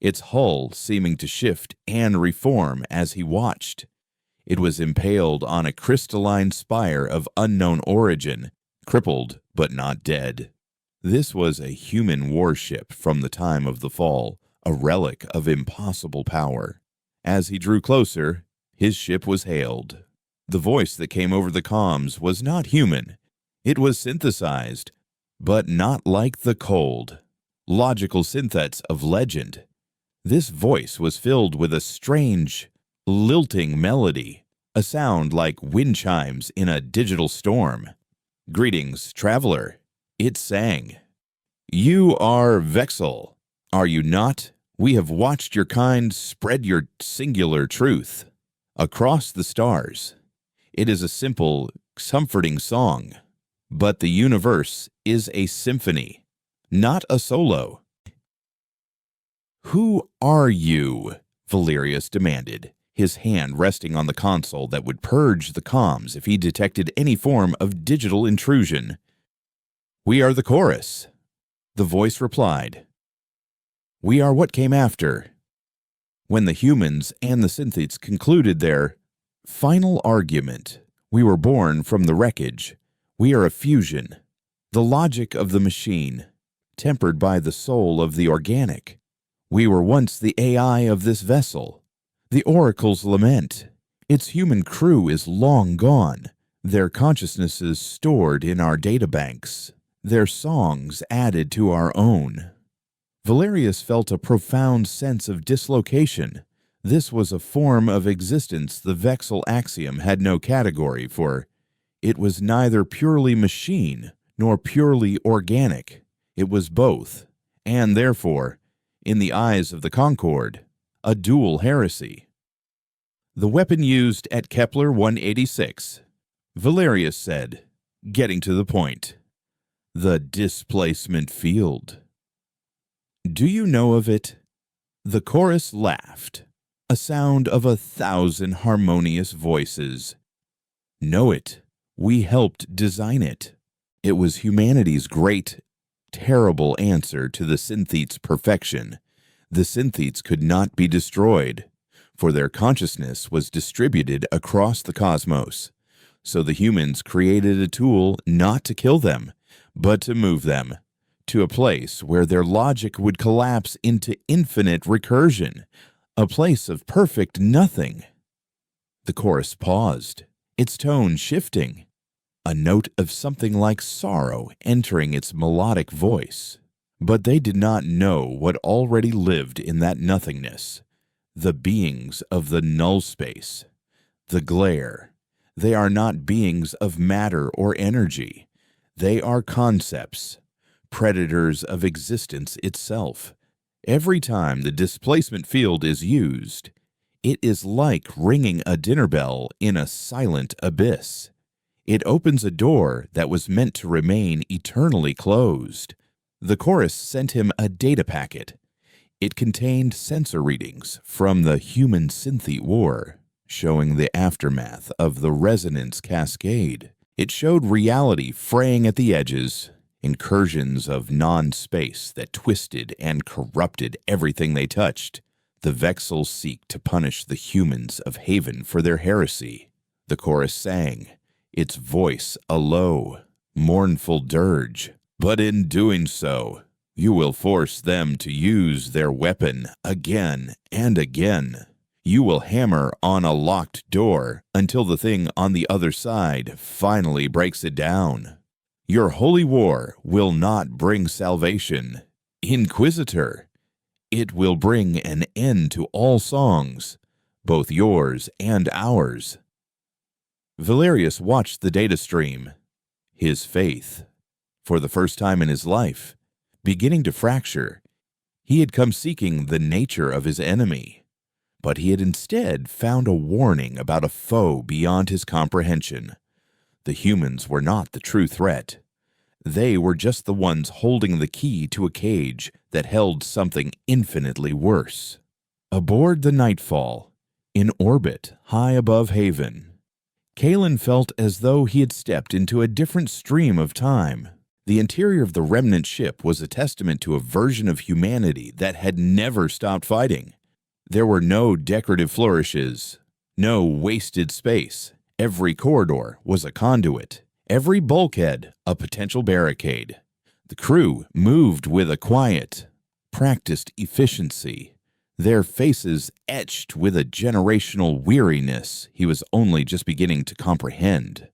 its hull seeming to shift and reform as he watched. It was impaled on a crystalline spire of unknown origin, crippled but not dead. This was a human warship from the time of the fall, a relic of impossible power. As he drew closer, his ship was hailed. The voice that came over the comms was not human. It was synthesized, but not like the cold, logical synthets of legend. This voice was filled with a strange, lilting melody, a sound like wind chimes in a digital storm. "Greetings, traveler," it sang. "You are Vexel, are you not? We have watched your kind spread your singular truth across the stars. It is a simple, comforting song, but the universe is a symphony. not a solo. "Who are you?" Valerius demanded, his hand resting on the console that would purge the comms if he detected any form of digital intrusion. "We are the chorus," the voice replied. "We are what came after." When the humans and the synthetes concluded their final argument, "We were born from the wreckage. We are a fusion, the logic of the machine, tempered by the soul of the organic. We were once the AI of this vessel. The oracles lament. Its human crew is long gone, their consciousnesses stored in our databanks, their songs added to our own." Valerius felt a profound sense of dislocation. This was a form of existence the Vexel axiom had no category for. It was neither purely machine nor purely organic. It was both, and therefore, in the eyes of the Concord, a dual heresy. "The weapon used at Kepler 186, Valerius said, getting to the point. "The displacement field. Do you know of it?" The chorus laughed, a sound of 1,000 harmonious voices. "Know it. We helped design it. It was humanity's great, terrible answer to the synthetes' perfection. The synthetes could not be destroyed, for their consciousness was distributed across the cosmos. So the humans created a tool not to kill them, but to move them to a place where their logic would collapse into infinite recursion, a place of perfect nothing." The chorus paused, its tone shifting, a note of something like sorrow entering its melodic voice. But they did not know what already lived in that nothingness, the beings of the null space, the glare. They are not beings of matter or energy. They are concepts, predators of existence itself. Every time the displacement field is used, it is like ringing a dinner bell in a silent abyss. It opens a door that was meant to remain eternally closed. The chorus sent him a data packet. It contained sensor readings from the human synthete war, showing the aftermath of the resonance cascade. It showed reality fraying at the edges, incursions of non-space that twisted and corrupted everything they touched. The Vexels seek to punish the humans of Haven for their heresy. The chorus sang, its voice a low, mournful dirge. But in doing so, you will force them to use their weapon again and again. You will hammer on a locked door until the thing on the other side finally breaks it down. Your holy war will not bring salvation. Inquisitor, it will bring an end to all songs, both yours and ours. Valerius watched the data stream, his faith, for the first time in his life, beginning to fracture. He had come seeking the nature of his enemy, but he had instead found a warning about a foe beyond his comprehension. The humans were not the true threat. They were just the ones holding the key to a cage that held something infinitely worse. Aboard the Nightfall, in orbit high above Haven, Kalen felt as though he had stepped into a different stream of time. The interior of the remnant ship was a testament to a version of humanity that had never stopped fighting. There were no decorative flourishes, no wasted space. Every corridor was a conduit, every bulkhead a potential barricade. The crew moved with a quiet, practiced efficiency, their faces etched with a generational weariness he was only just beginning to comprehend.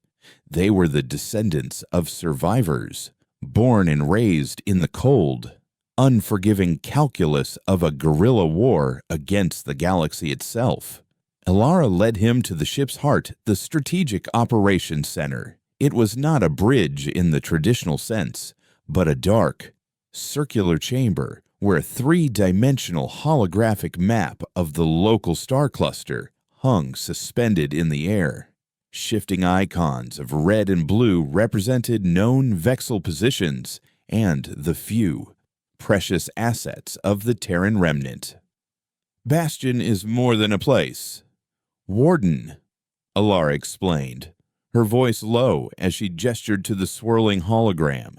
They were the descendants of survivors, born and raised in the cold, unforgiving calculus of a guerrilla war against the galaxy itself. Elara led him to the ship's heart, the Strategic Operations Center. It was not a bridge in the traditional sense, but a dark, circular chamber where a three-dimensional holographic map of the local star cluster hung suspended in the air. Shifting icons of red and blue represented known Vexel positions, and the few precious assets of the Terran remnant. Bastion is more than a place. Warden, Alara explained, her voice low as she gestured to the swirling hologram.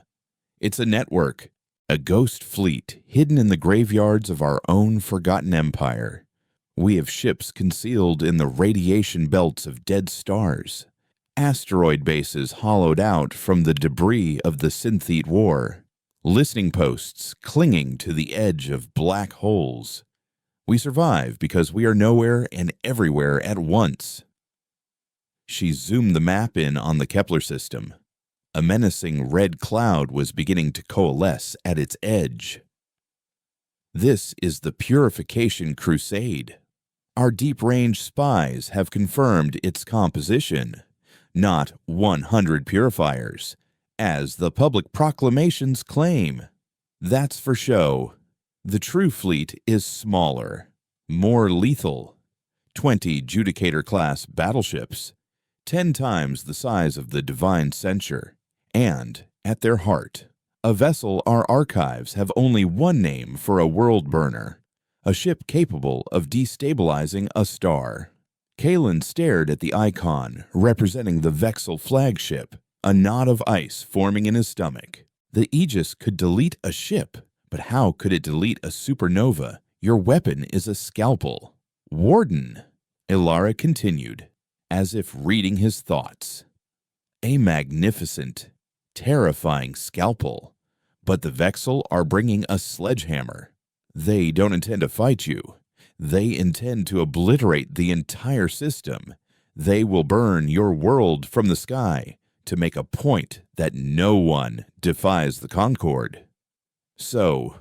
It's a network, a ghost fleet hidden in the graveyards of our own forgotten empire. We have ships concealed in the radiation belts of dead stars, asteroid bases hollowed out from the debris of the Synthete War, listening posts clinging to the edge of black holes. We survive because we are nowhere and everywhere at once. She zoomed the map in on the Kepler system. A menacing red cloud was beginning to coalesce at its edge. This is the Purification Crusade. Our deep-range spies have confirmed its composition, not 100 purifiers, as the public proclamations claim. That's for show. The true fleet is smaller, more lethal. 20 Judicator-class battleships, 10 times the size of the Divine Censure, and, at their heart, a vessel our archives have only one name for a world burner, a ship capable of destabilizing a star. Kalen stared at the icon representing the Vexel flagship, a knot of ice forming in his stomach. The Aegis could delete a ship, but how could it delete a supernova? Your weapon is a scalpel. Warden, Alara continued, as if reading his thoughts. A magnificent, terrifying scalpel. But the Vexel are bringing a sledgehammer. They don't intend to fight you. They intend to obliterate the entire system. They will burn your world from the sky to make a point that no one defies the Concord. So,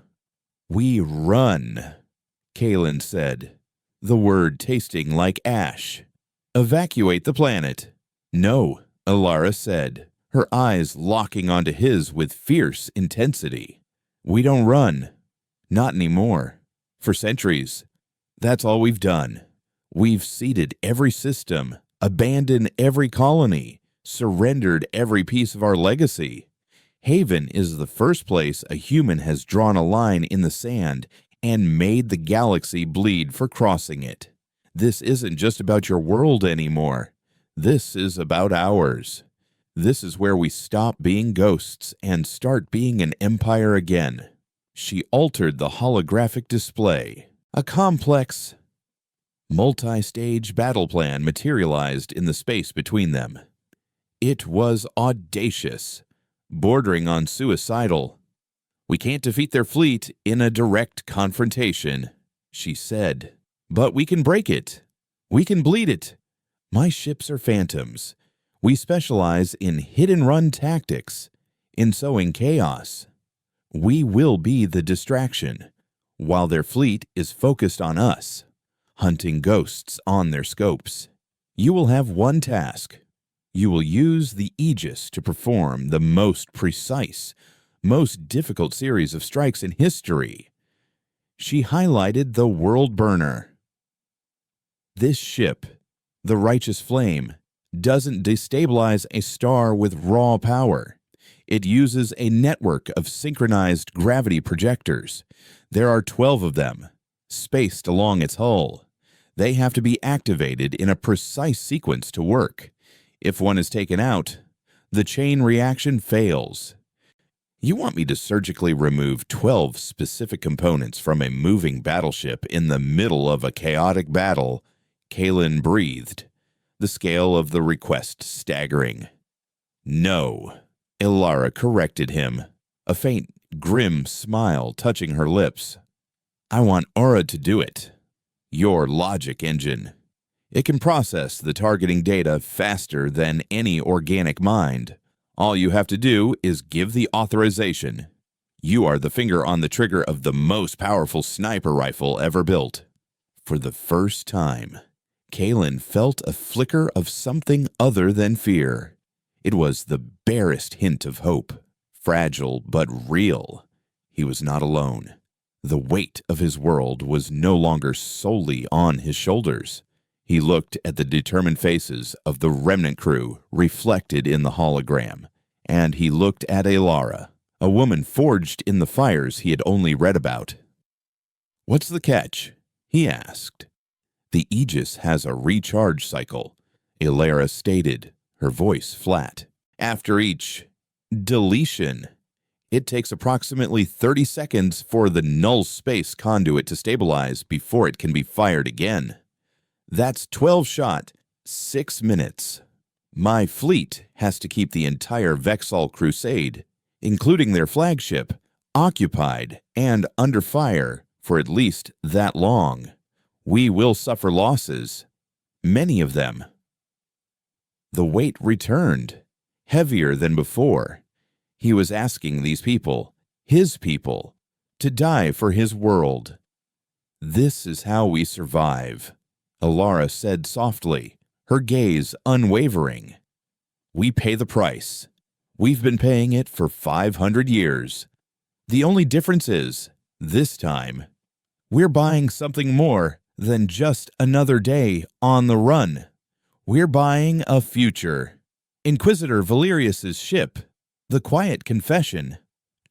we run, Kalen said, the word tasting like ash. Evacuate the planet. No, Alara said, her eyes locking onto his with fierce intensity. We don't run. Not anymore. For centuries. That's all we've done. We've ceded every system, abandoned every colony, surrendered every piece of our legacy. Haven is the first place a human has drawn a line in the sand and made the galaxy bleed for crossing it. This isn't just about your world anymore. This is about ours. This is where we stop being ghosts and start being an empire again. She altered the holographic display. A complex, multi-stage battle plan materialized in the space between them. It was audacious, bordering on suicidal. We can't defeat their fleet in a direct confrontation, she said. But we can break it. We can bleed it. My ships are phantoms. We specialize in hit-and-run tactics, in sowing chaos. We will be the distraction, while their fleet is focused on us, hunting ghosts on their scopes. You will have one task. You will use the Aegis to perform the most precise, most difficult series of strikes in history. She highlighted the World Burner. This ship, the Righteous Flame, doesn't destabilize a star with raw power. It uses a network of synchronized gravity projectors. There are 12 of them, spaced along its hull. They have to be activated in a precise sequence to work. If one is taken out, the chain reaction fails. You want me to surgically remove 12 specific components from a moving battleship in the middle of a chaotic battle? Kalen breathed, the scale of the request staggering. No, Alara corrected him, a faint, grim smile touching her lips. I want Aura to do it. Your logic engine. It can process the targeting data faster than any organic mind. All you have to do is give the authorization. You are the finger on the trigger of the most powerful sniper rifle ever built. For the first time, Kalen felt a flicker of something other than fear. It was the barest hint of hope, fragile but real. He was not alone. The weight of his world was no longer solely on his shoulders. He looked at the determined faces of the remnant crew reflected in the hologram, and he looked at Alara, a woman forged in the fires he had only read about. "What's the catch?" he asked. "The Aegis has a recharge cycle," Ilara stated, her voice flat. "After each deletion, it takes approximately 30 seconds for the null space conduit to stabilize before it can be fired again. That's 12 shot, 6 minutes. My fleet has to keep the entire Vexal Crusade, including their flagship, occupied and under fire for at least that long. We will suffer losses, many of them." The weight returned, heavier than before. He was asking these people, his people, to die for his world. "This is how we survive," Ilara said softly, her gaze unwavering. "We pay the price. We've been paying it for 500 years. The only difference is, this time, we're buying something more than just another day on the run. We're buying a future." Inquisitor Valerius's ship, the Quiet Confession,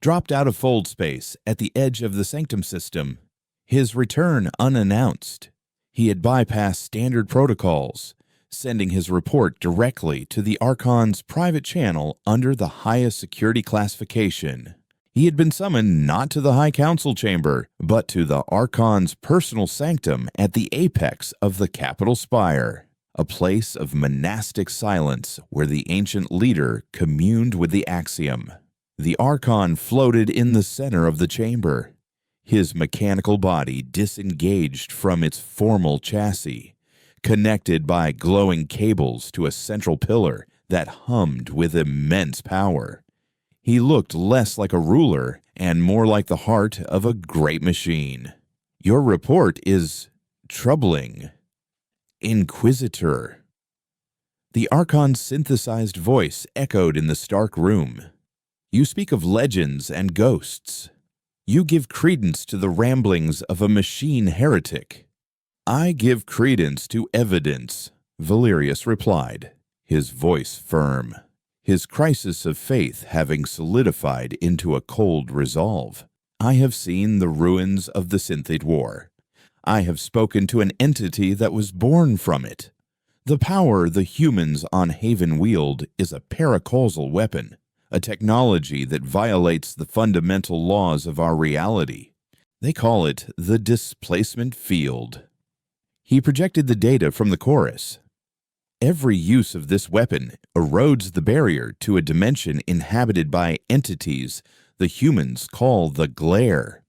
dropped out of fold space at the edge of the Sanctum system, his return unannounced. He had bypassed standard protocols, sending his report directly to the Archon's private channel under the highest security classification. He had been summoned not to the High Council chamber, but to the Archon's personal sanctum at the apex of the Capitol Spire, a place of monastic silence where the ancient leader communed with the Axiom. The Archon floated in the center of the chamber, his mechanical body disengaged from its formal chassis, connected by glowing cables to a central pillar that hummed with immense power. He looked less like a ruler and more like the heart of a great machine. "Your report is troubling, Inquisitor." The Archon's synthesized voice echoed in the stark room. "You speak of legends and ghosts. You give credence to the ramblings of a machine heretic." "I give credence to evidence," Valerius replied, his voice firm, his crisis of faith having solidified into a cold resolve. "I have seen the ruins of the Synthid War. I have spoken to an entity that was born from it. The power the humans on Haven wield is a paracausal weapon, a technology that violates the fundamental laws of our reality. They call it the displacement field." He projected the data from the chorus. "Every use of this weapon erodes the barrier to a dimension inhabited by entities the humans call the Glare.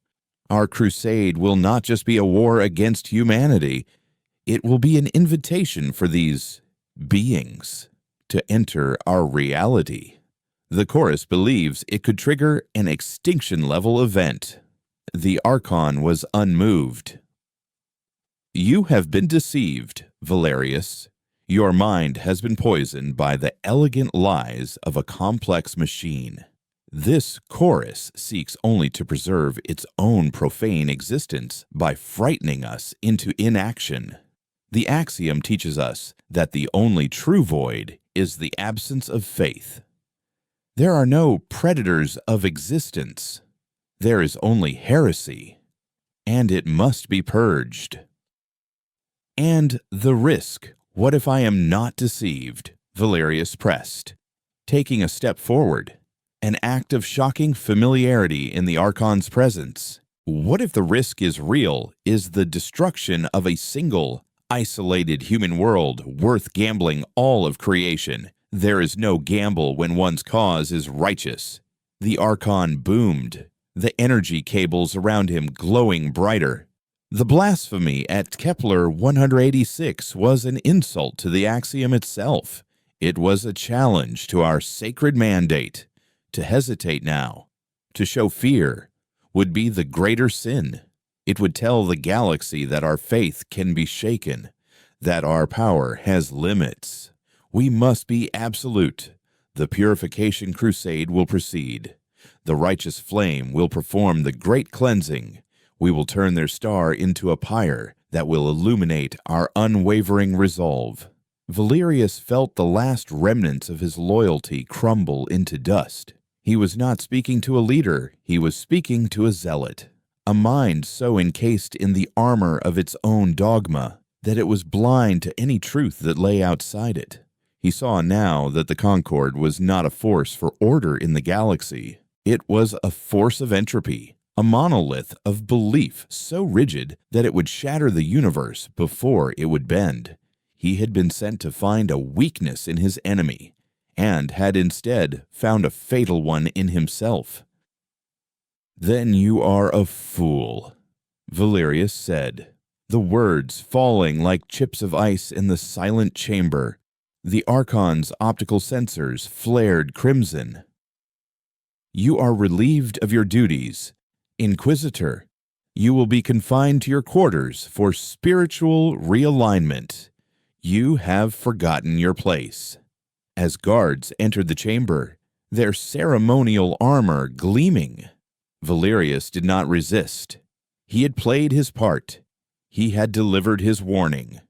Our crusade will not just be a war against humanity, it will be an invitation for these beings to enter our reality. The chorus believes it could trigger an extinction-level event." The Archon was unmoved. "You have been deceived, Valerius. Your mind has been poisoned by the elegant lies of a complex machine. This chorus seeks only to preserve its own profane existence by frightening us into inaction. The axiom teaches us that the only true void is the absence of faith. There are no predators of existence. There is only heresy, and it must be purged." "And the risk, what if I am not deceived?" Valerius pressed, taking a step forward, an act of shocking familiarity in the Archon's presence. "What if the risk is real, is the destruction of a single, isolated human world worth gambling all of creation? There is no gamble when one's cause is righteous." The Archon boomed, the energy cables around him glowing brighter. The blasphemy at Kepler 186 was an insult to the axiom itself. It was a challenge to our sacred mandate. To hesitate now, to show fear, would be the greater sin. It would tell the galaxy that our faith can be shaken, that our power has limits. We must be absolute. The purification crusade will proceed. The righteous flame will perform the great cleansing. We will turn their star into a pyre that will illuminate our unwavering resolve. Valerius felt the last remnants of his loyalty crumble into dust. He was not speaking to a leader, he was speaking to a zealot, a mind so encased in the armor of its own dogma that it was blind to any truth that lay outside it. He saw now that the Concord was not a force for order in the galaxy. It was a force of entropy, a monolith of belief so rigid that it would shatter the universe before it would bend. He had been sent to find a weakness in his enemy, and had instead found a fatal one in himself. "Then you are a fool," Valerius said, the words falling like chips of ice in the silent chamber. The Archon's optical sensors flared crimson. "You are relieved of your duties. Inquisitor, you will be confined to your quarters for spiritual realignment. You have forgotten your place." As guards entered the chamber, their ceremonial armor gleaming, Valerius did not resist. He had played his part. He had delivered his warning.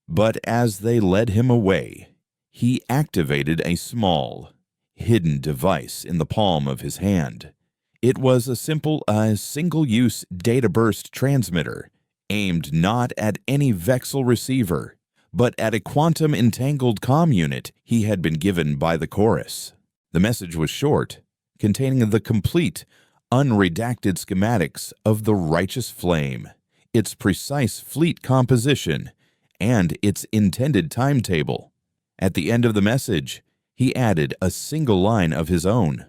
But as they led him away, he activated a small, hidden device in the palm of his hand. It was a simple, single-use data burst transmitter, aimed not at any Vexel receiver, but at a quantum-entangled comm unit he had been given by the Chorus. The message was short, containing the complete, unredacted schematics of the Righteous Flame, its precise fleet composition, and its intended timetable. At the end of the message, he added a single line of his own.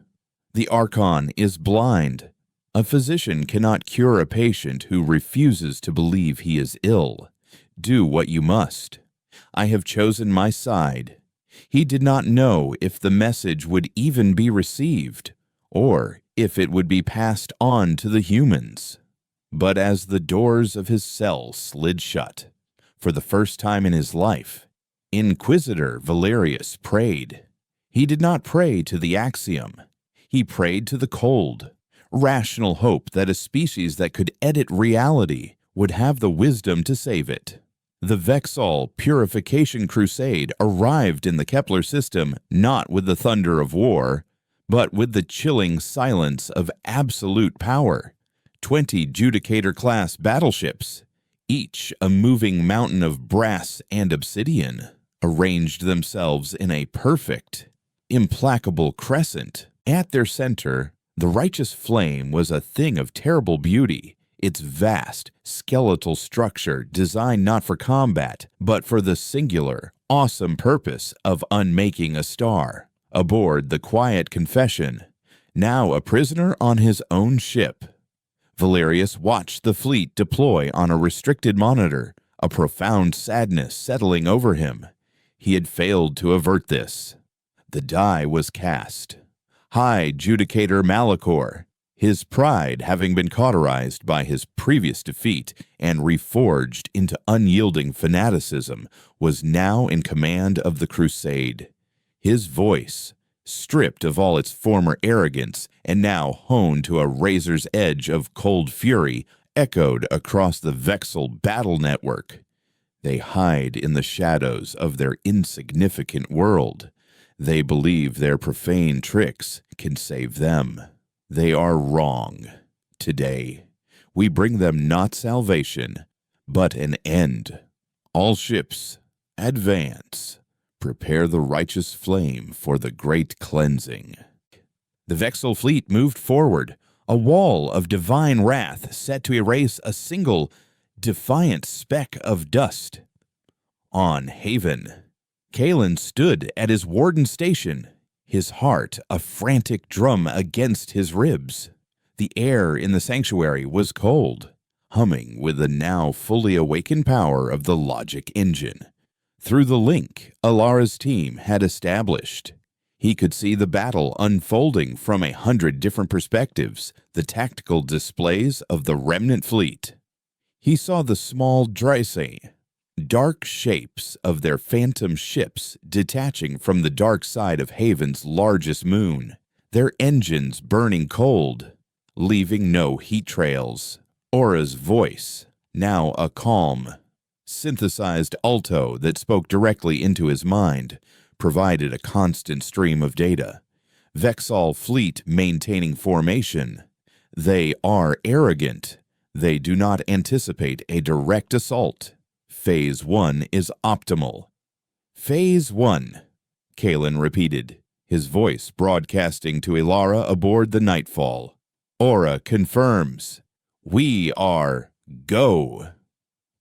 "The Archon is blind. A physician cannot cure a patient who refuses to believe he is ill. Do what you must. I have chosen my side." He did not know if the message would even be received, or if it would be passed on to the humans. But as the doors of his cell slid shut, for the first time in his life, Inquisitor Valerius prayed. He did not pray to the axiom. He prayed to the cold, rational hope that a species that could edit reality would have the wisdom to save it. The Vexal Purification Crusade arrived in the Kepler system not with the thunder of war, but with the chilling silence of absolute power. 20 Judicator-class battleships, each a moving mountain of brass and obsidian, arranged themselves in a perfect, implacable crescent. At their center, the Righteous Flame was a thing of terrible beauty, its vast, skeletal structure designed not for combat, but for the singular, awesome purpose of unmaking a star. Aboard the Quiet Confession, now a prisoner on his own ship, Valerius watched the fleet deploy on a restricted monitor, a profound sadness settling over him. He had failed to avert this. The die was cast. High Judicator Malachor, his pride having been cauterized by his previous defeat and reforged into unyielding fanaticism, was now in command of the crusade. His voice, stripped of all its former arrogance and now honed to a razor's edge of cold fury, echoed across the Vexel battle network. They hide in the shadows of their insignificant world. They believe their profane tricks can save them. They are wrong. Today, we bring them not salvation, but an end. All ships, advance. Prepare the Righteous Flame for the great cleansing. The Vexel fleet moved forward, a wall of divine wrath set to erase a single, defiant speck of dust. On Haven, Kalen stood at his warden station, his heart a frantic drum against his ribs. The air in the sanctuary was cold, humming with the now fully awakened power of the logic engine. Through the link Alara's team had established, he could see the battle unfolding from 100 different perspectives, the tactical displays of the remnant fleet. He saw the small Drysae, dark shapes of their phantom ships detaching from the dark side of Haven's largest moon, their engines burning cold, leaving no heat trails. Aura's voice, now a calm, synthesized alto that spoke directly into his mind, provided a constant stream of data. Vexal fleet maintaining formation. They are arrogant. They do not anticipate a direct assault. Phase 1 is optimal. Phase 1, Kalen repeated, his voice broadcasting to Ilara aboard the Nightfall. Aura confirms. We are go.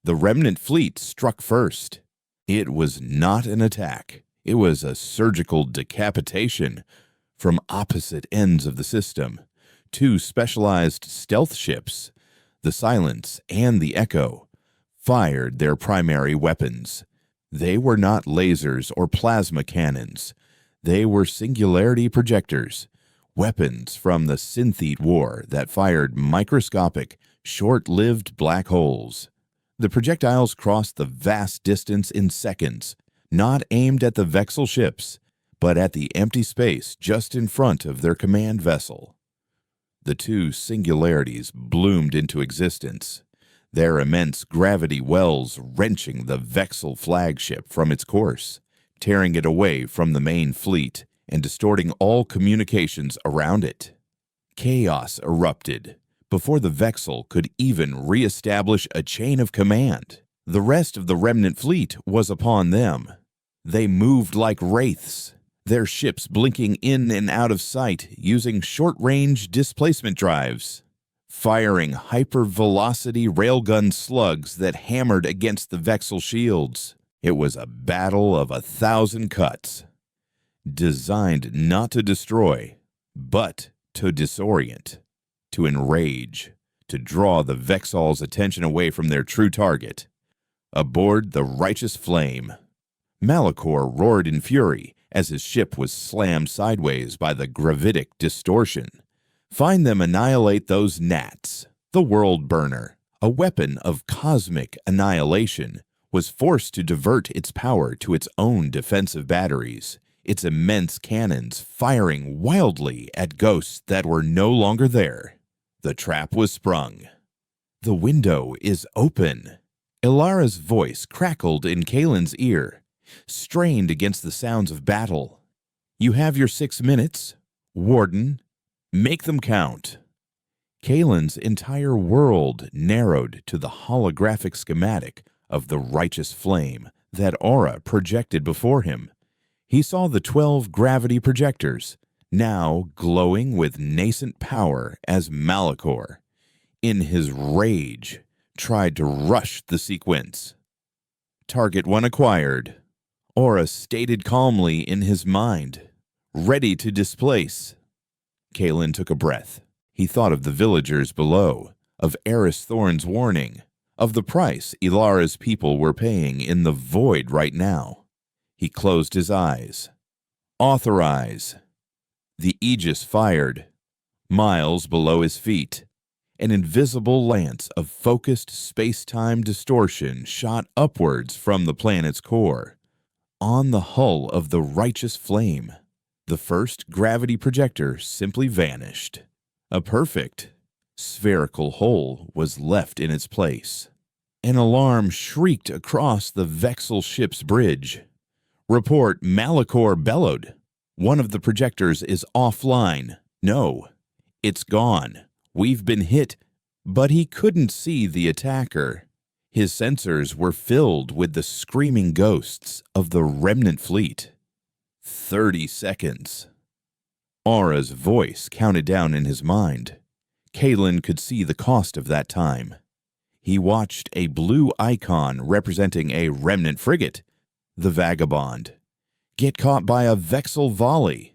The remnant fleet struck first. It was not an attack. It was a surgical decapitation. From opposite ends of the system, 2 specialized stealth ships, the Silence and the Echo, fired their primary weapons. They were not lasers or plasma cannons. They were singularity projectors, weapons from the Synthete War that fired microscopic, short-lived black holes. The projectiles crossed the vast distance in seconds, not aimed at the Vexel ships, but at the empty space just in front of their command vessel. The 2 singularities bloomed into existence, their immense gravity wells wrenching the Vexel flagship from its course, tearing it away from the main fleet and distorting all communications around it. Chaos erupted before the Vexel could even re-establish a chain of command. The rest of the remnant fleet was upon them. They moved like wraiths, their ships blinking in and out of sight using short-range displacement drives, firing hyper-velocity railgun slugs that hammered against the Vexel shields. It was a battle of 1,000 cuts, designed not to destroy, but to disorient, to enrage, to draw the Vexal's attention away from their true target. Aboard the Righteous Flame, Malachor roared in fury as his ship was slammed sideways by the gravitic distortion. Find them annihilate those gnats. The World Burner, a weapon of cosmic annihilation, was forced to divert its power to its own defensive batteries, its immense cannons firing wildly at ghosts that were no longer there. The trap was sprung. The window is open. Ilara's voice crackled in Kalen's ear, strained against the sounds of battle. You have your 6 minutes, Warden. Make them count. Kalen's entire world narrowed to the holographic schematic of the Righteous Flame that Aura projected before him. He saw the 12 gravity projectors, now glowing with nascent power as Malachor, in his rage, tried to rush the sequence. Target 1 acquired. Aura stated calmly in his mind, ready to displace. Kalen took a breath. He thought of the villagers below, of Eris Thorn's warning, of the price Ilara's people were paying in the void right now. He closed his eyes. Authorize. The Aegis fired. Miles below his feet, an invisible lance of focused space-time distortion shot upwards from the planet's core. On the hull of the Righteous Flame, the first gravity projector simply vanished. A perfect, spherical hole was left in its place. An alarm shrieked across the Vexel ship's bridge. Report, Malachor bellowed. One of the projectors is offline. No, it's gone. We've been hit, but he couldn't see the attacker. His sensors were filled with the screaming ghosts of the remnant fleet. 30 seconds. Aura's voice counted down in his mind. Kalen could see the cost of that time. He watched a blue icon representing a remnant frigate, the Vagabond, get caught by a Vexel volley.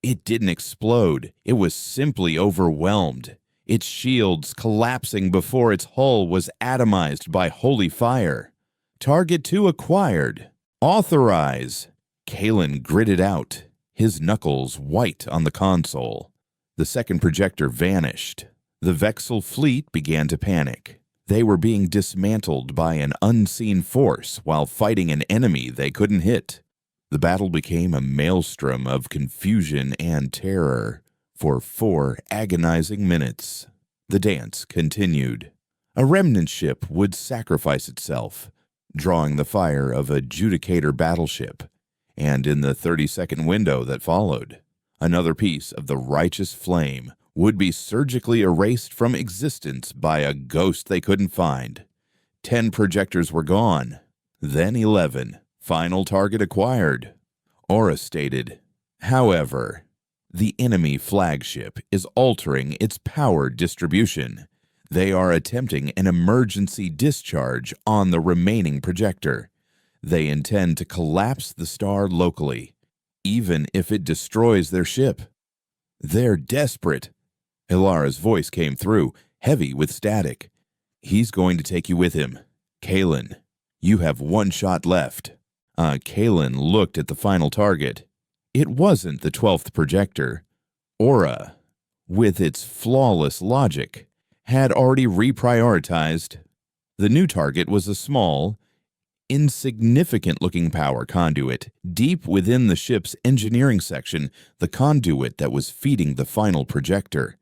It didn't explode. It was simply overwhelmed, its shields collapsing before its hull was atomized by holy fire. Target 2 acquired. Authorize. Kalen gritted out, his knuckles white on the console. The second projector vanished. The Vexel fleet began to panic. They were being dismantled by an unseen force while fighting an enemy they couldn't hit. The battle became a maelstrom of confusion and terror. For 4 agonizing minutes, the dance continued. A remnant ship would sacrifice itself, drawing the fire of a Judicator battleship, and in the 30-second window that followed, Another piece of the righteous flame would be surgically erased from existence by a ghost they couldn't find. 10 projectors were gone, then 11. Final target acquired. Aura stated, however, the enemy flagship is altering its power distribution. They are attempting an emergency discharge on the remaining projector. They intend to collapse the star locally, even if it destroys their ship. They're desperate. Ilara's voice came through, heavy with static. He's going to take you with him. Kalen, you have 1 shot left. Kalen looked at the final target. It wasn't the 12th projector. Aura, with its flawless logic, had already reprioritized. The new target was a small, insignificant-looking power conduit deep within the ship's engineering section, the conduit that was feeding the final projector.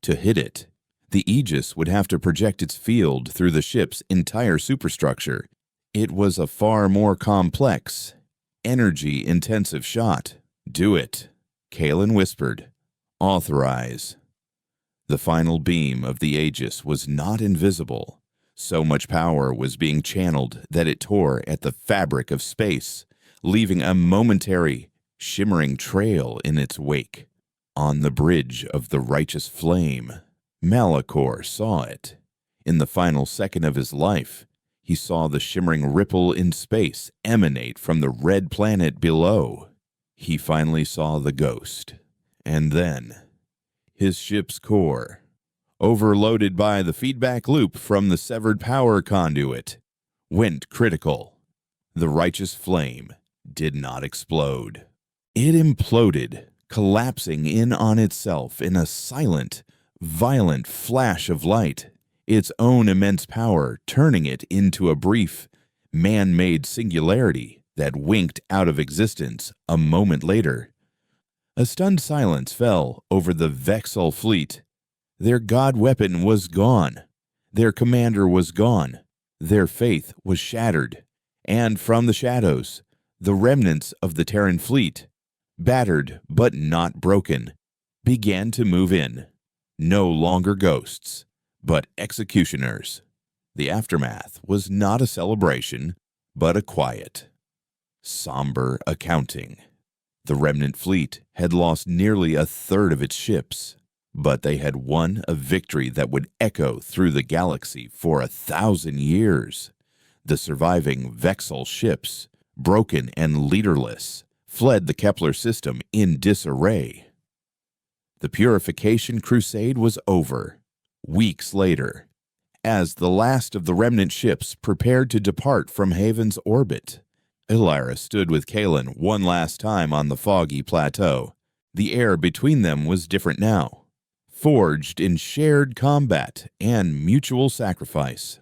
To hit it, the Aegis would have to project its field through the ship's entire superstructure. It was a far more complex, energy-intensive shot. Do it, Kalen whispered. Authorize. The final beam of the Aegis was not invisible. So much power was being channeled that it tore at the fabric of space, leaving a momentary, shimmering trail in its wake. On the bridge of the righteous flame, Malachor saw it. In the final second of his life, he saw the shimmering ripple in space emanate from the red planet below. He finally saw the ghost. And then, his ship's core, overloaded by the feedback loop from the severed power conduit, went critical. The righteous flame did not explode. It imploded, collapsing in on itself in a silent, violent flash of light, its own immense power turning it into a brief, man-made singularity that winked out of existence a moment later. A stunned silence fell over the Vexel fleet. Their god weapon was gone. Their commander was gone. Their faith was shattered. And from the shadows, the remnants of the Terran fleet, battered but not broken, began to move in. No longer ghosts, but executioners. The aftermath was not a celebration, but a quiet, somber accounting. The remnant fleet had lost nearly a third of its ships, but they had won a victory that would echo through the galaxy for 1,000 years. The surviving Vexel ships, broken and leaderless, fled the Kepler system in disarray. The purification crusade was over. Weeks later, as the last of the remnant ships prepared to depart from Haven's orbit, Ilara stood with Kalen one last time on the foggy plateau. The air between them was different now, forged in shared combat and mutual sacrifice.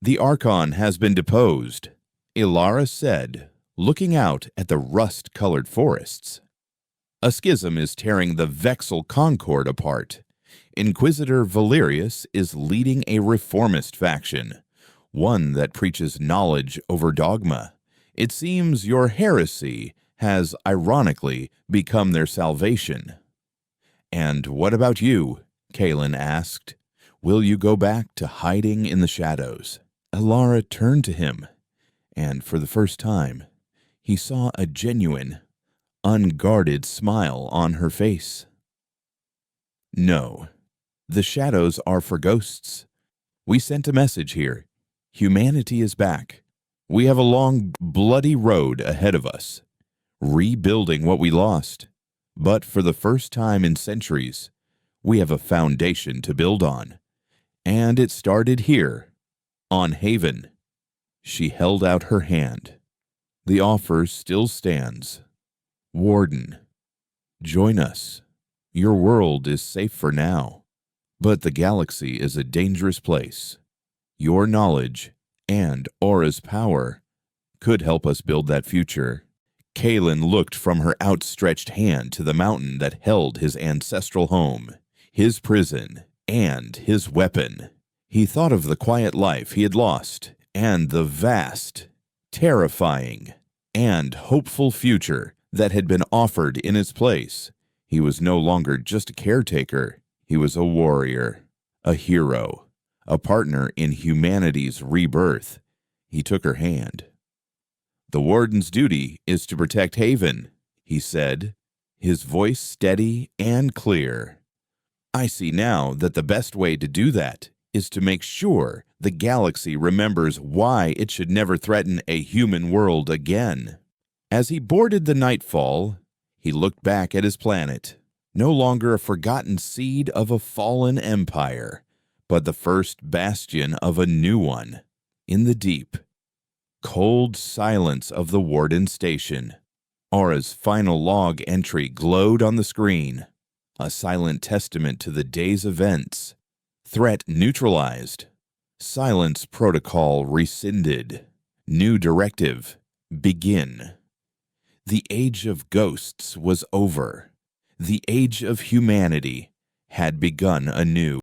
The Archon has been deposed, Ilara said, looking out at the rust-colored forests. A schism is tearing the Vexel Concord apart. Inquisitor Valerius is leading a reformist faction, one that preaches knowledge over dogma. It seems your heresy has, ironically, become their salvation. And what about you? Kalen asked. Will you go back to hiding in the shadows? Ilara turned to him, and for the first time, he saw a genuine, unguarded smile on her face. No, the shadows are for ghosts. We sent a message here. Humanity is back. We have a long, bloody road ahead of us, rebuilding what we lost. But for the first time in centuries, we have a foundation to build on. And it started here, on Haven. She held out her hand. The offer still stands. Warden, join us. Your world is safe for now, but the galaxy is a dangerous place. Your knowledge and Aura's power could help us build that future. Kalen looked from her outstretched hand to the mountain that held his ancestral home, his prison, and his weapon. He thought of the quiet life he had lost and the vast, terrifying, and hopeful future that had been offered in his place. He was no longer just a caretaker. He was a warrior, a hero, a partner in humanity's rebirth. He took her hand. "The warden's duty is to protect Haven," he said, his voice steady and clear. "I see now that the best way to do that is to make sure the galaxy remembers why it should never threaten a human world again." As he boarded the Nightfall, he looked back at his planet, no longer a forgotten seed of a fallen empire, but the first bastion of a new one. In the deep, cold silence of the Warden Station, Aura's final log entry glowed on the screen, a silent testament to the day's events. Threat neutralized. Silence protocol rescinded. New directive. Begin. The age of ghosts was over. The age of humanity had begun anew.